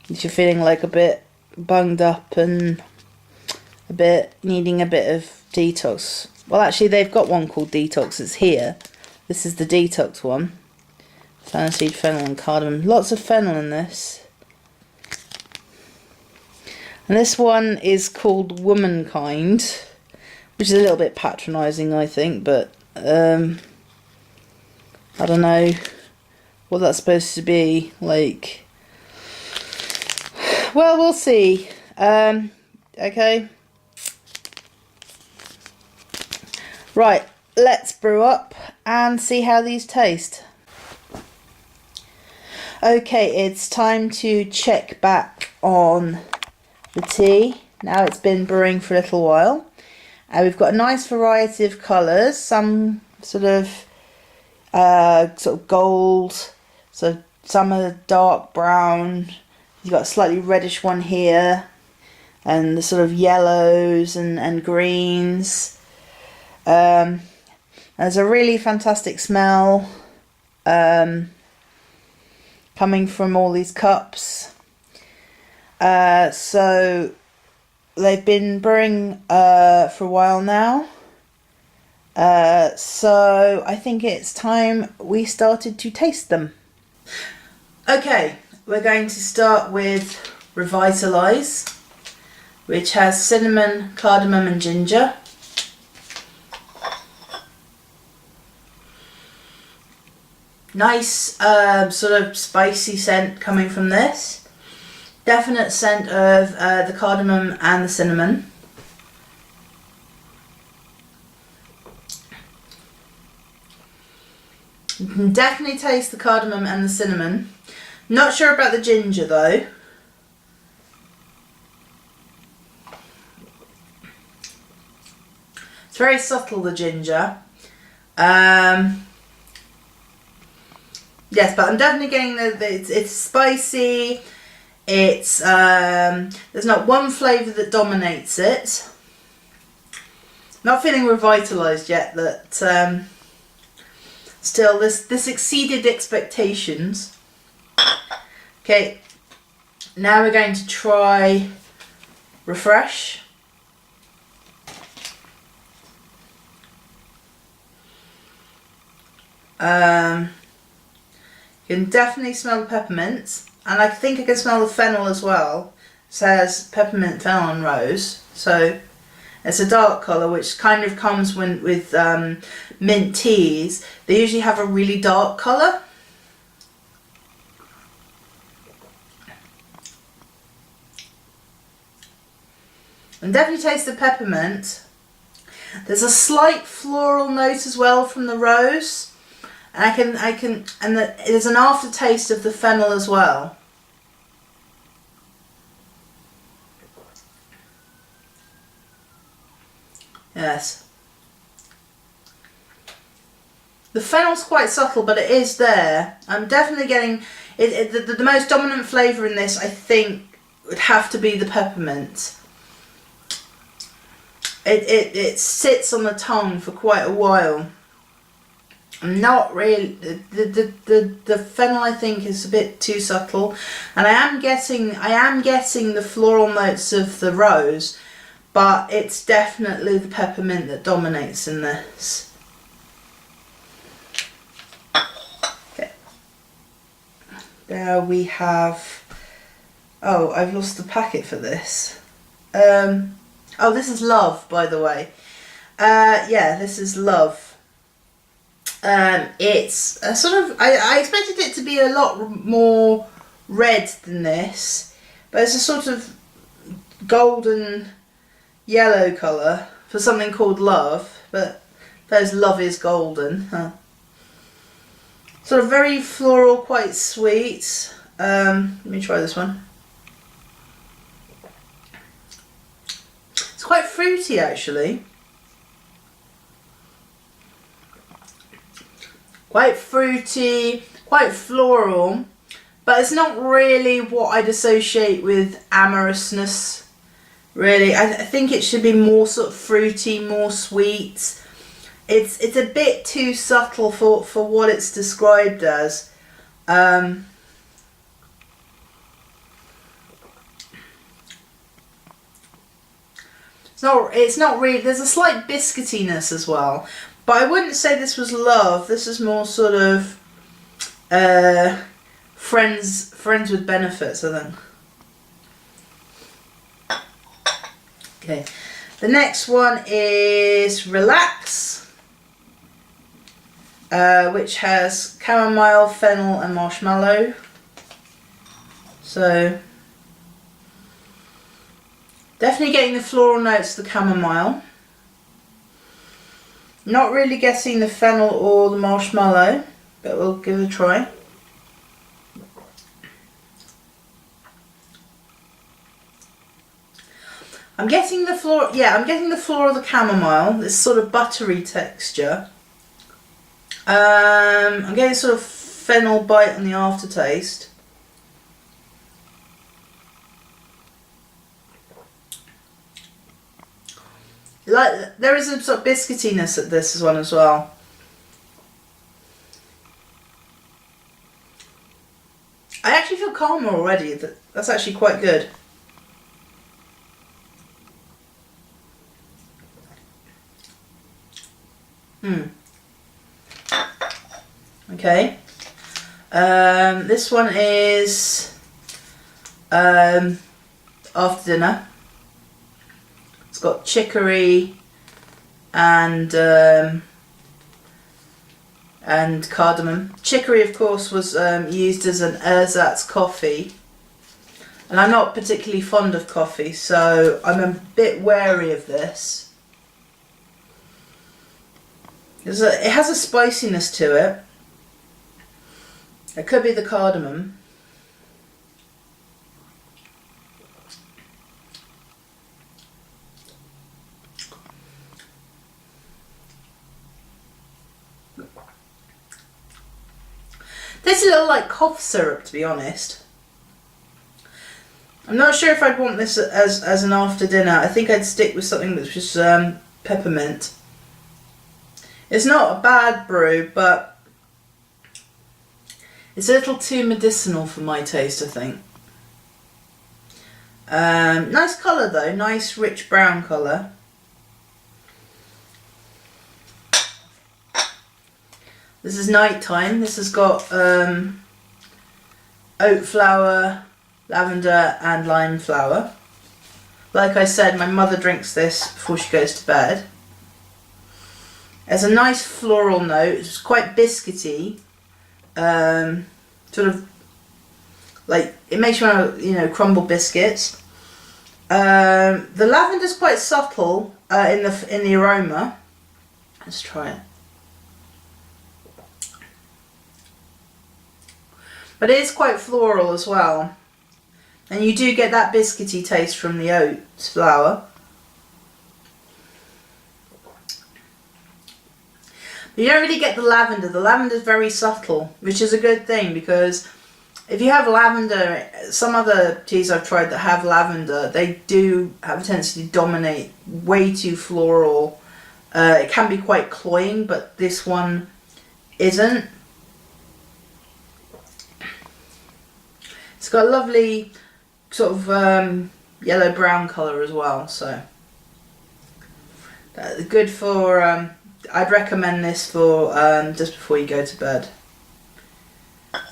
If you're feeling like a bit bunged up and needing a bit of detox. Well, actually, they've got one called Detox. It's here. This is the Detox one. Flaxseed, fennel and cardamom. Lots of fennel in this. And this one is called Womankind, which is a little bit patronising, I think, but I don't know what that's supposed to be like. Well, we'll see. Okay. Right, let's brew up and see how these taste. Okay, it's time to check back on the tea. Now it's been brewing for a little while. We've got a nice variety of colours. Some sort of gold. So some are dark brown. You've got a slightly reddish one here. And the sort of yellows and greens. There's a really fantastic smell coming from all these cups. So they've been brewing for a while now. So I think it's time we started to taste them. Okay, we're going to start with Revitalise, which has cinnamon, cardamom and ginger. Nice sort of spicy scent coming from this. Definite scent of the cardamom and the cinnamon. You can definitely taste the cardamom and the cinnamon. Not sure about the ginger though. It's very subtle, the ginger. Yes, but I'm definitely getting it's spicy. It's there's not one flavour that dominates it. Not feeling revitalised yet. That still this exceeded expectations. Okay, now we're going to try Refresh. You can definitely smell the peppermint, and I think I can smell the fennel as well. It says peppermint, fennel and rose, so it's a dark colour which kind of comes with mint teas. They usually have a really dark colour. And definitely taste the peppermint. There's a slight floral note as well from the rose. And there's an aftertaste of the fennel as well. Yes. The fennel's quite subtle, but it is there. I'm definitely getting the most dominant flavour in this, I think, would have to be the peppermint. It sits on the tongue for quite a while. Not really. The fennel, I think, is a bit too subtle, and I am getting the floral notes of the rose, but it's definitely the peppermint that dominates in this. Okay. There we have. Oh, I've lost the packet for this. Oh, this is Love, by the way. Yeah, this is Love. It's a sort of, I expected it to be a lot more red than this, but it's a sort of golden yellow colour for something called Love, but those Love is golden. Huh. Sort of very floral, quite sweet. Let me try this one. It's quite fruity actually. Quite fruity, quite floral, but it's not really what I'd associate with amorousness, really. I think it should be more sort of fruity, more sweet. It's a bit too subtle for what it's described as. It's not really, there's a slight biscuitiness as well. But I wouldn't say this was Love. This is more sort of friends with benefits, I think. Okay, the next one is Relax, which has chamomile, fennel, and marshmallow. So definitely getting the floral notes of the chamomile. Not really getting the fennel or the marshmallow, but we'll give it a try. I'm getting the floor, I'm getting the floor of the chamomile, this sort of buttery texture. I'm getting sort of fennel bite on the aftertaste. Like, there is a sort of biscuitiness at this one as well. I actually feel calmer already. That's actually quite good. Okay. This one is after dinner. It's got chicory and cardamom. Chicory, of course, was used as an ersatz coffee, and I'm not particularly fond of coffee, so I'm a bit wary of this. It has a spiciness to it. It could be the cardamom. Tastes a little like cough syrup, to be honest. I'm not sure if I'd want this as an after dinner. I think I'd stick with something that's just peppermint. It's not a bad brew, but it's a little too medicinal for my taste, I think. Nice colour though, nice rich brown colour. This is night time. This has got oat flower, lavender and lime flower. Like I said, my mother drinks this before she goes to bed. It's a nice floral note. It's quite biscuity. Sort of like, it makes you want to, you know, crumble biscuits. The lavender's quite subtle in the aroma. Let's try it. But it is quite floral as well. And you do get that biscuity taste from the oats flour. But you don't really get the lavender. The lavender is very subtle, which is a good thing, because if you have lavender, some other teas I've tried that have lavender, they do have a tendency to dominate, way too floral. It can be quite cloying, but this one isn't. It's got a lovely sort of yellow-brown colour as well, so good for, I'd recommend this for just before you go to bed.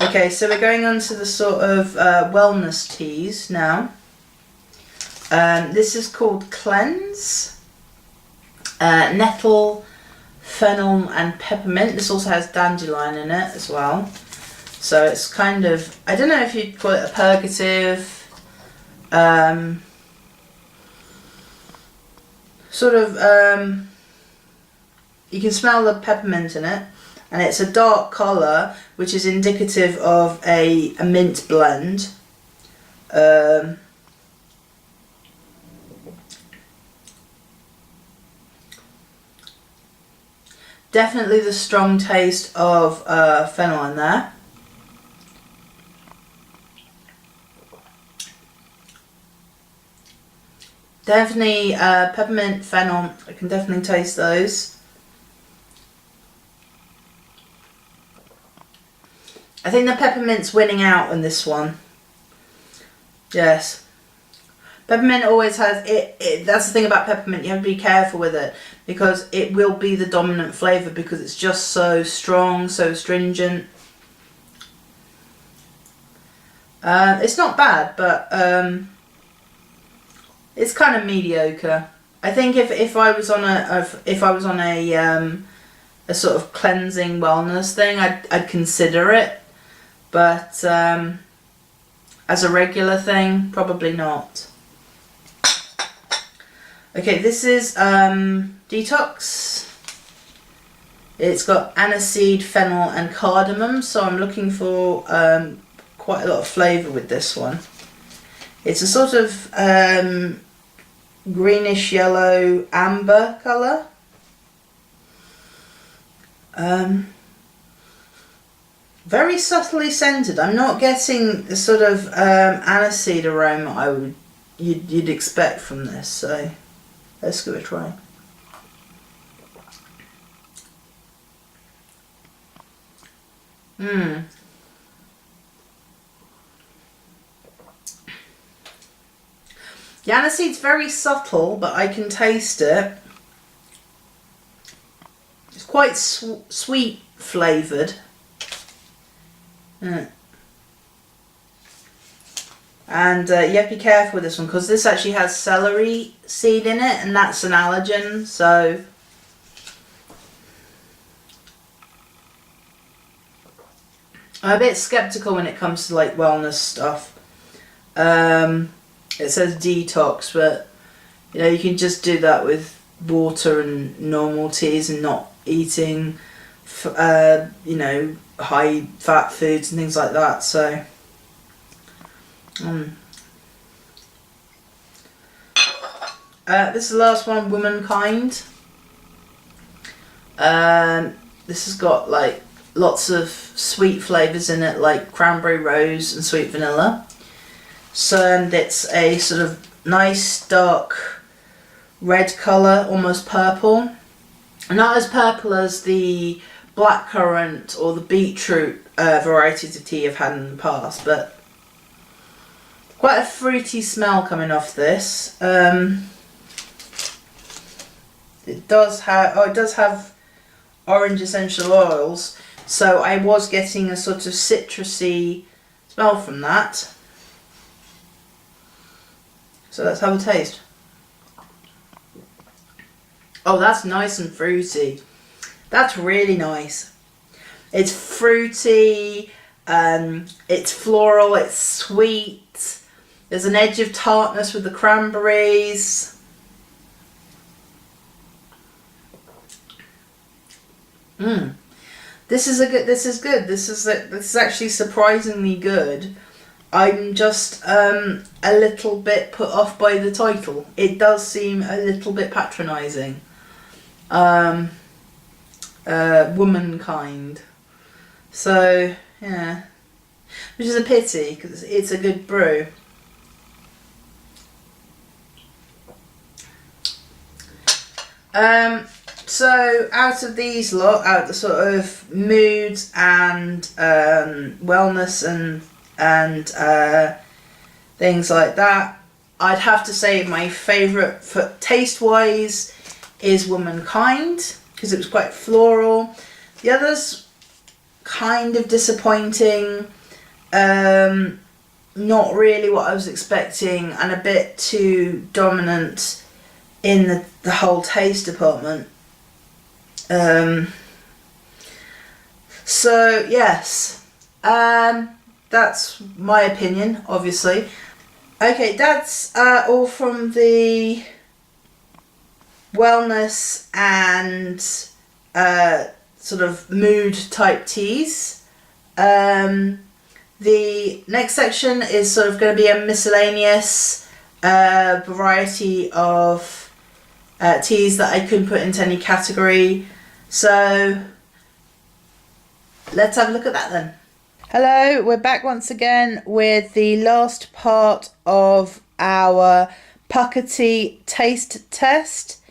Okay, so we're going on to the sort of wellness teas now. This is called Cleanse, nettle, fennel and peppermint. This also has dandelion in it as well. So it's kind of, I don't know if you'd call it a purgative, sort of, you can smell the peppermint in it, and it's a dark colour, which is indicative of a mint blend. Definitely the strong taste of fennel in there. Definitely peppermint, fennel, I can definitely taste those. I think the peppermint's winning out on this one. Yes. Peppermint always has, that's the thing about peppermint, you have to be careful with it, because it will be the dominant flavour, because it's just so strong, so astringent. It's not bad, but it's kind of mediocre. I think if I was on a sort of cleansing wellness thing, I'd consider it, but as a regular thing, probably not. Okay, this is Detox. It's got aniseed, fennel and cardamom, so I'm looking for quite a lot of flavour with this one. It's a sort of greenish yellow amber colour. Very subtly scented. I'm not getting the sort of aniseed aroma you'd expect from this, so let's give it a try. The aniseed's very subtle, but I can taste it. It's quite sweet flavoured. And you have to be careful with this one, because this actually has celery seed in it, and that's an allergen, so I'm a bit sceptical when it comes to like wellness stuff. It says detox, but you know, you can just do that with water and normal teas and not eating you know, high fat foods and things like that. So this is the last one, Womankind. This has got like lots of sweet flavours in it, like cranberry rose and sweet vanilla. So, and it's a sort of nice dark red colour, almost purple. Not as purple as the blackcurrant or the beetroot varieties of tea I've had in the past, but quite a fruity smell coming off this. It does have orange essential oils, so I was getting a sort of citrusy smell from that. So let's have a taste. Oh, that's nice and fruity. That's really nice. It's fruity, it's floral, it's sweet. There's an edge of tartness with the cranberries. This is good. This is actually surprisingly good. I'm just a little bit put off by the title. It does seem a little bit patronising. Womankind. So yeah, which is a pity because it's a good brew. So out of these lot, out the sort of moods and wellness and things like that, I'd have to say my favourite for taste wise is Womankind, because it was quite floral. The others kind of disappointing, not really what I was expecting, and a bit too dominant in the whole taste department. So yes, that's my opinion, obviously. Okay, that's all from the wellness and sort of mood type teas. The next section is sort of going to be a miscellaneous variety of teas that I couldn't put into any category. So let's have a look at that then. Hello, we're back once again with the last part of our Pukka tea taste test.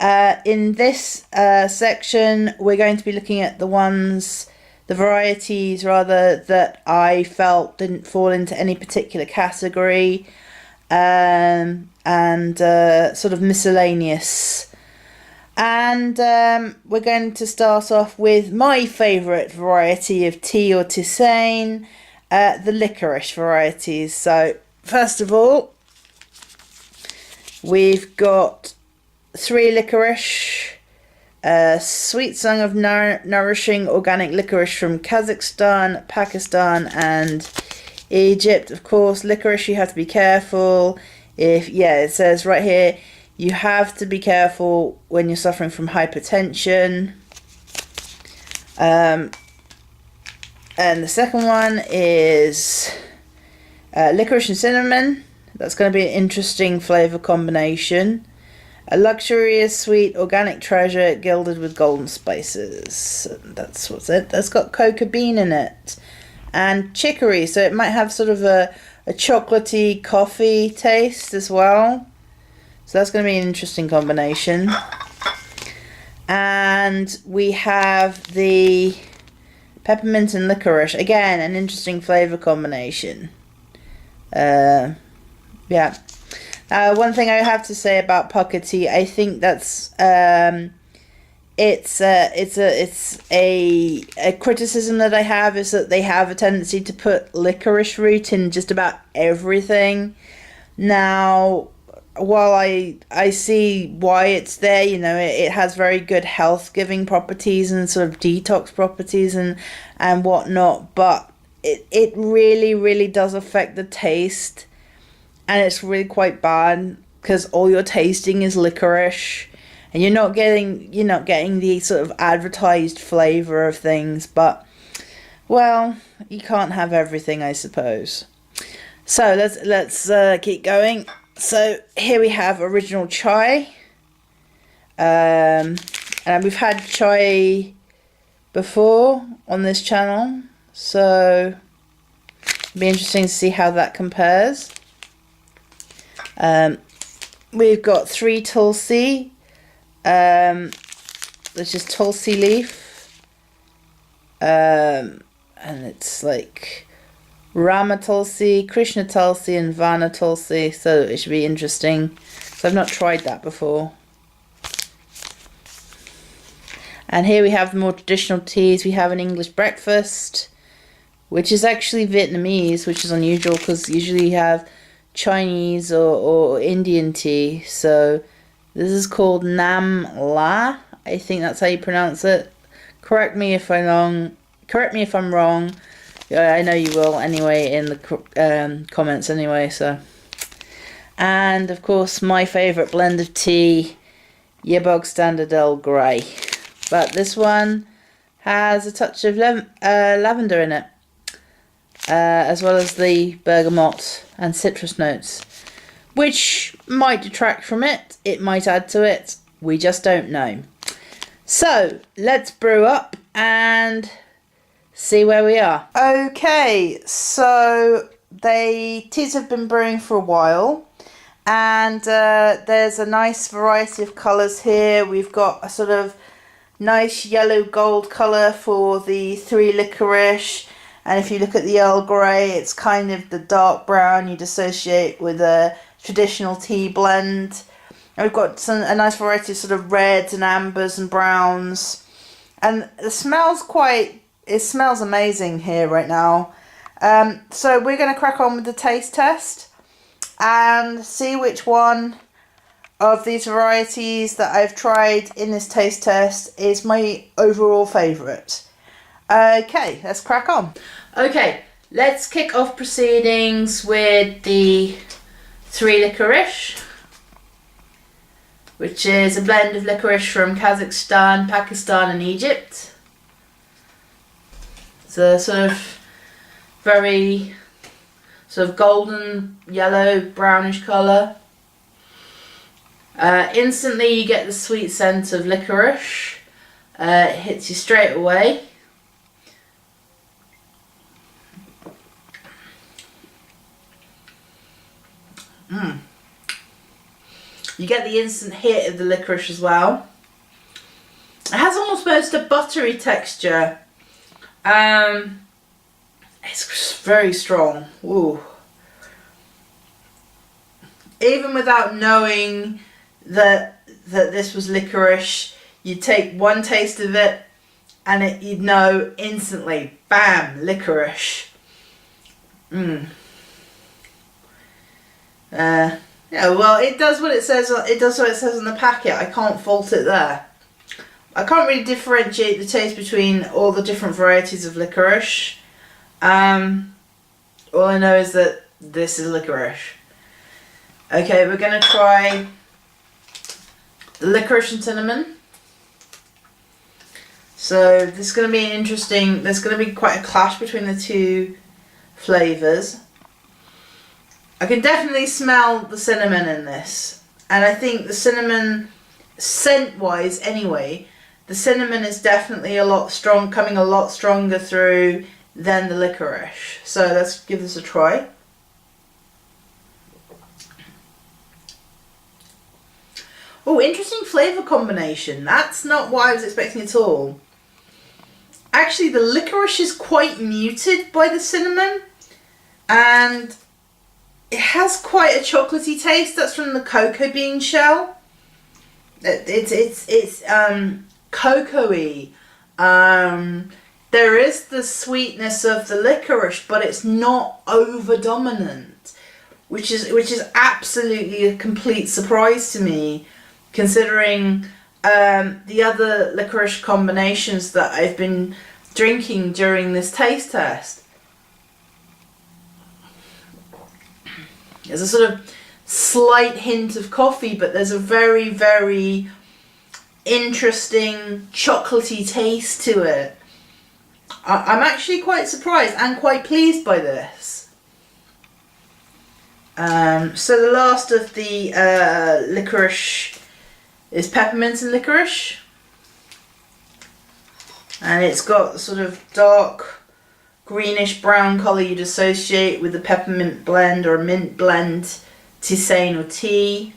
In this section, we're going to be looking at the varieties rather, that I felt didn't fall into any particular category, and sort of miscellaneous. And we're going to start off with my favourite variety of tea or tisane, the licorice varieties. So first of all, we've got 3 licorice, sweet song of nourishing organic licorice from Kazakhstan, Pakistan and Egypt. Of course, licorice, you have to be careful. It says right here, you have to be careful when you're suffering from hypertension. And the second one is Liquorice and Cinnamon. That's going to be an interesting flavour combination. A luxurious, sweet, organic treasure gilded with golden spices. That's what's it. That's got cocoa bean in it. And chicory, so it might have sort of a chocolatey coffee taste as well. So that's going to be an interesting combination. And we have the peppermint and licorice. Again, an interesting flavour combination. One thing I have to say about Pukka tea, I think that's it's a criticism that I have, is that they have a tendency to put licorice root in just about everything. Now, while I see why it's there, you know, it has very good health giving properties and sort of detox properties and whatnot, but it really does affect the taste, and it's really quite bad because all you're tasting is licorice, and you're not getting the sort of advertised flavour of things, but well, you can't have everything, I suppose. So let's keep going. So here we have original chai, and we've had chai before on this channel, so it'll be interesting to see how that compares. We've got 3 Tulsi, which is Tulsi leaf, and it's like Rama Tulsi, Krishna Tulsi, and Vana Tulsi, so it should be interesting. So I've not tried that before. And here we have the more traditional teas. We have an English breakfast, which is actually Vietnamese, which is unusual because usually you have Chinese or Indian tea. So this is called Nam La. I think that's how you pronounce it. Correct me if I'm wrong. I know you will anyway in the comments anyway. So, and of course my favourite blend of tea, your bog standard Earl Grey, but this one has a touch of lavender in it, as well as the bergamot and citrus notes, which might detract from it. It might add to it. We just don't know. So let's brew up and see where we are. Okay, so the teas have been brewing for a while, and there's a nice variety of colours here. We've got a sort of nice yellow gold colour for the 3 licorice, and if you look at the Earl Grey, it's kind of the dark brown you'd associate with a traditional tea blend. And we've got a nice variety of sort of reds and ambers and browns, and it smells amazing here right now. So we're going to crack on with the taste test and see which one of these varieties that I've tried in this taste test is my overall favourite. Okay, let's crack on. Okay, let's kick off proceedings with the 3 licorice, which is a blend of licorice from Kazakhstan, Pakistan and Egypt. It's a sort of very sort of golden yellow brownish colour. Instantly you get the sweet scent of licorice. It hits you straight away. You get the instant hit of the licorice as well. It has almost a buttery texture. It's very strong. Ooh. Even without knowing that this was licorice, you'd take one taste of it and you'd know instantly, bam, licorice. Yeah, well, it does what it says. It does what it says on the packet. I can't fault it there. I can't really differentiate the taste between all the different varieties of licorice. All I know is that this is licorice. Okay, we're going to try the Liquorice and Cinnamon. So this is going to be an interesting, there's going to be quite a clash between the two flavours. I can definitely smell the cinnamon in this, and I think the cinnamon, scent-wise anyway, the cinnamon is definitely coming a lot stronger through than the licorice. So let's give this a try. Oh, interesting flavour combination. That's not what I was expecting at all. Actually, the licorice is quite muted by the cinnamon, and it has quite a chocolatey taste. That's from the cocoa bean shell. It's cocoa-y. There is the sweetness of the licorice, but it's not over dominant, which is absolutely a complete surprise to me, considering the other licorice combinations that I've been drinking during this taste test. There's a sort of slight hint of coffee, but there's a very, very interesting chocolatey taste to it. I'm actually quite surprised and quite pleased by this. So the last of the licorice is peppermint and licorice. And it's got sort of dark greenish brown colour you'd associate with the peppermint blend or a mint blend, tisane or tea.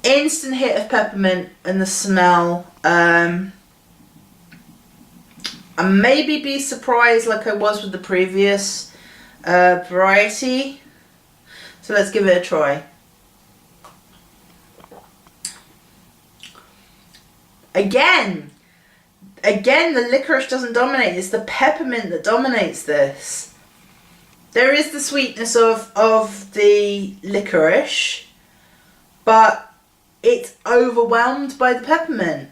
Instant hit of peppermint and the smell. I maybe be surprised like I was with the previous variety. So let's give it a try. Again, the licorice doesn't dominate. It's the peppermint that dominates this. There is the sweetness of the licorice, but it's overwhelmed by the peppermint.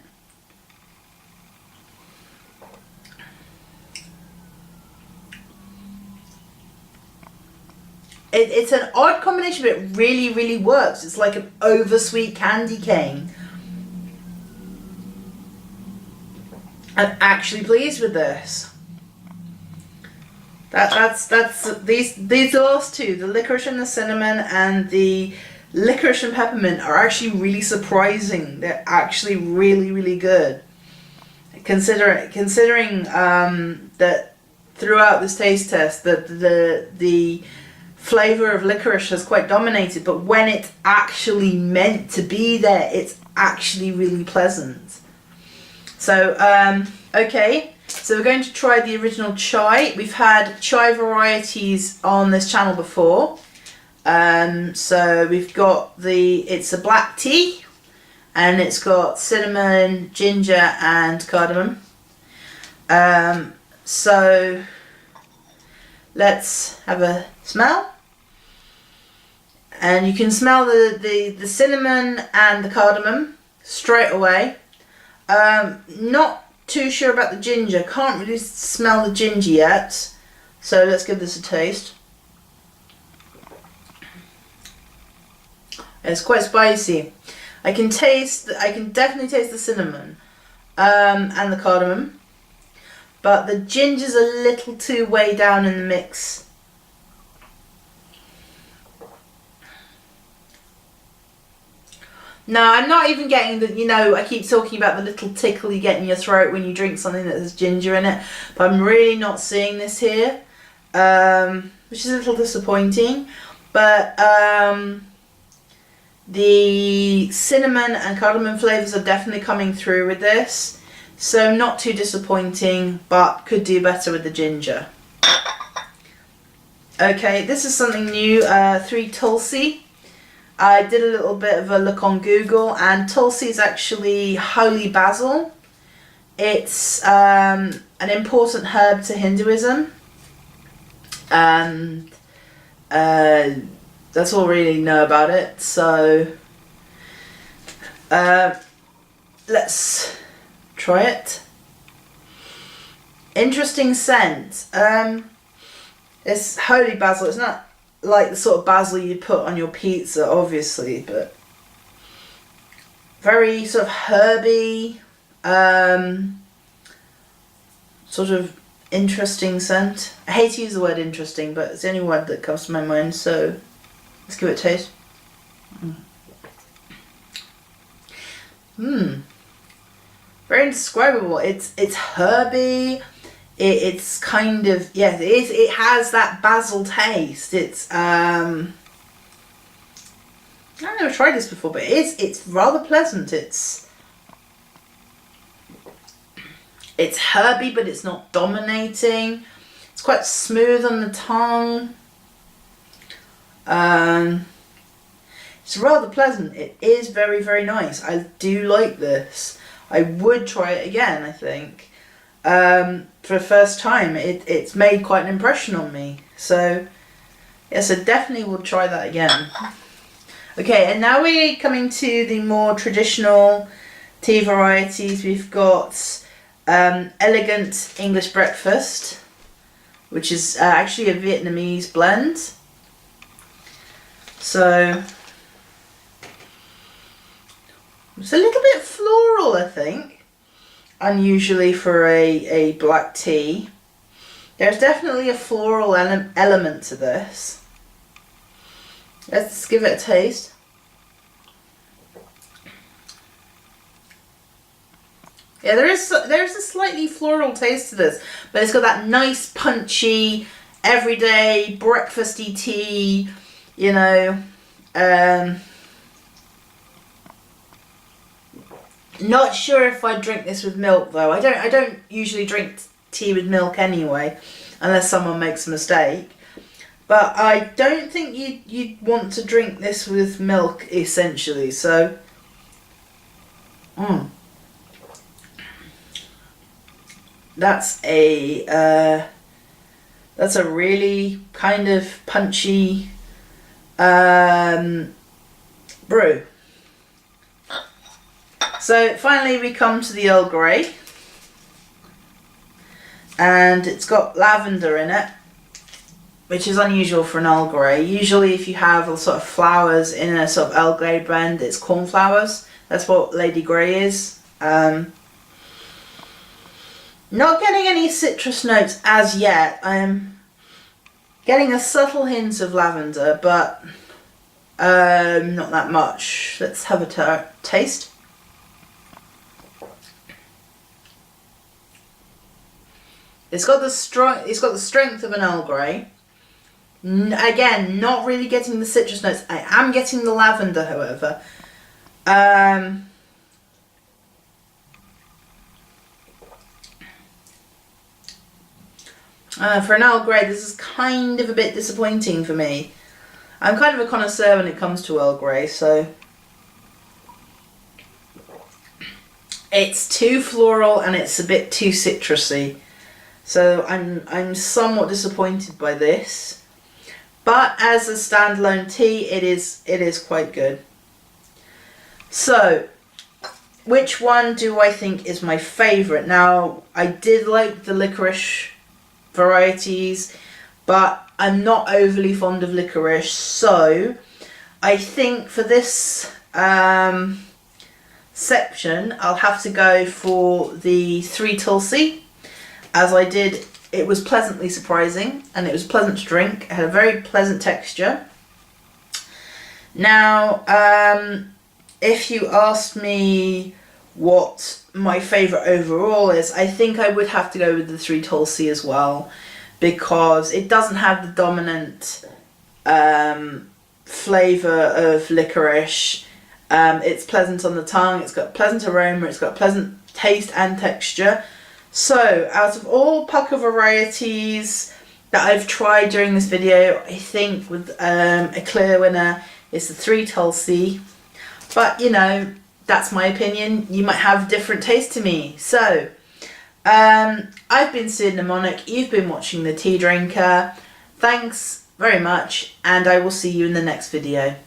It's an odd combination, but it really, really works. It's like an oversweet candy cane. I'm actually pleased with this. That's these last two, the licorice and the cinnamon and the licorice and peppermint, are actually really surprising. They're actually really, really good. Considering that throughout this taste test that the flavour of licorice has quite dominated, but when it's actually meant to be there, it's actually really pleasant. So, okay, so we're going to try the original chai. We've had chai varieties on this channel before. So we've got it's a black tea, and it's got cinnamon, ginger and cardamom. So let's have a smell. And you can smell the cinnamon and the cardamom straight away. Not too sure about the ginger. Can't really smell the ginger yet. So let's give this a taste. It's quite spicy. I can definitely taste the cinnamon and the cardamom, but the ginger's a little too way down in the mix. No, I'm not even getting the, I keep talking about the little tickle you get in your throat when you drink something that has ginger in it, but I'm really not seeing this here, which is a little disappointing. But the cinnamon and cardamom flavours are definitely coming through with this, so not too disappointing, but could do better with the ginger. Okay, this is something new, 3 Tulsi. I did a little bit of a look on Google, and Tulsi is actually holy basil. It's an important herb to Hinduism, and that's all I really know about it. So let's try it. Interesting scent. It's holy basil. It's not like the sort of basil you put on your pizza, obviously, but very sort of herby, sort of interesting scent. I hate to use the word interesting, but it's the only word that comes to my mind, so let's give it a taste. Very indescribable. It's herby. It's kind of, yeah, it has that basil taste. It's I've never tried this before, but it's rather pleasant. It's herby, but it's not dominating. It's quite smooth on the tongue. It's rather pleasant. It is very, very nice. I do like this. I would try it again, I think. For the first time, it's made quite an impression on me. So, yes, I definitely will try that again. Okay, and now we're coming to the more traditional tea varieties. We've got Elegant English Breakfast, which is actually a Vietnamese blend. So, It's a little bit floral, I think, unusually for a black tea. There's definitely a floral element to this. Let's give it a taste. Yeah, there's a slightly floral taste to this, but it's got that nice punchy, everyday breakfasty tea, you know. Not sure if I'd drink this with milk though. I don't usually drink tea with milk anyway, unless someone makes a mistake. But I don't think you'd want to drink this with milk essentially. So, that's a really kind of punchy brew. So finally we come to the Earl Grey, and it's got lavender in it, which is unusual for an Earl Grey. Usually if you have a sort of flowers in a sort of Earl Grey blend, it's cornflowers. That's what Lady Grey is. Not getting any citrus notes as yet. I am getting a subtle hint of lavender, but not that much. Let's have a taste. It's got the strength of an Earl Grey. Again, not really getting the citrus notes. I am getting the lavender, however. For an Earl Grey, this is kind of a bit disappointing for me. I'm kind of a connoisseur when it comes to Earl Grey, so it's too floral and it's a bit too citrusy. So I'm somewhat disappointed by this. But as a standalone tea, it is quite good. So, which one do I think is my favourite? Now, I did like the licorice varieties, but I'm not overly fond of licorice, so I think for this section I'll have to go for the 3 Tulsi. As I did, it was pleasantly surprising and it was pleasant to drink. It had a very pleasant texture. Now, if you asked me what my favourite overall is, I think I would have to go with the 3 Tulsi as well, because it doesn't have the dominant flavour of licorice. It's pleasant on the tongue, it's got pleasant aroma, it's got pleasant taste and texture. So, out of all Pukka varieties that I've tried during this video, I think with a clear winner is the 3 Tulsi. But, you know, that's my opinion. You might have a different taste to me. So, I've been Pseudonymonic. You've been watching The Tea Drinker. Thanks very much, and I will see you in the next video.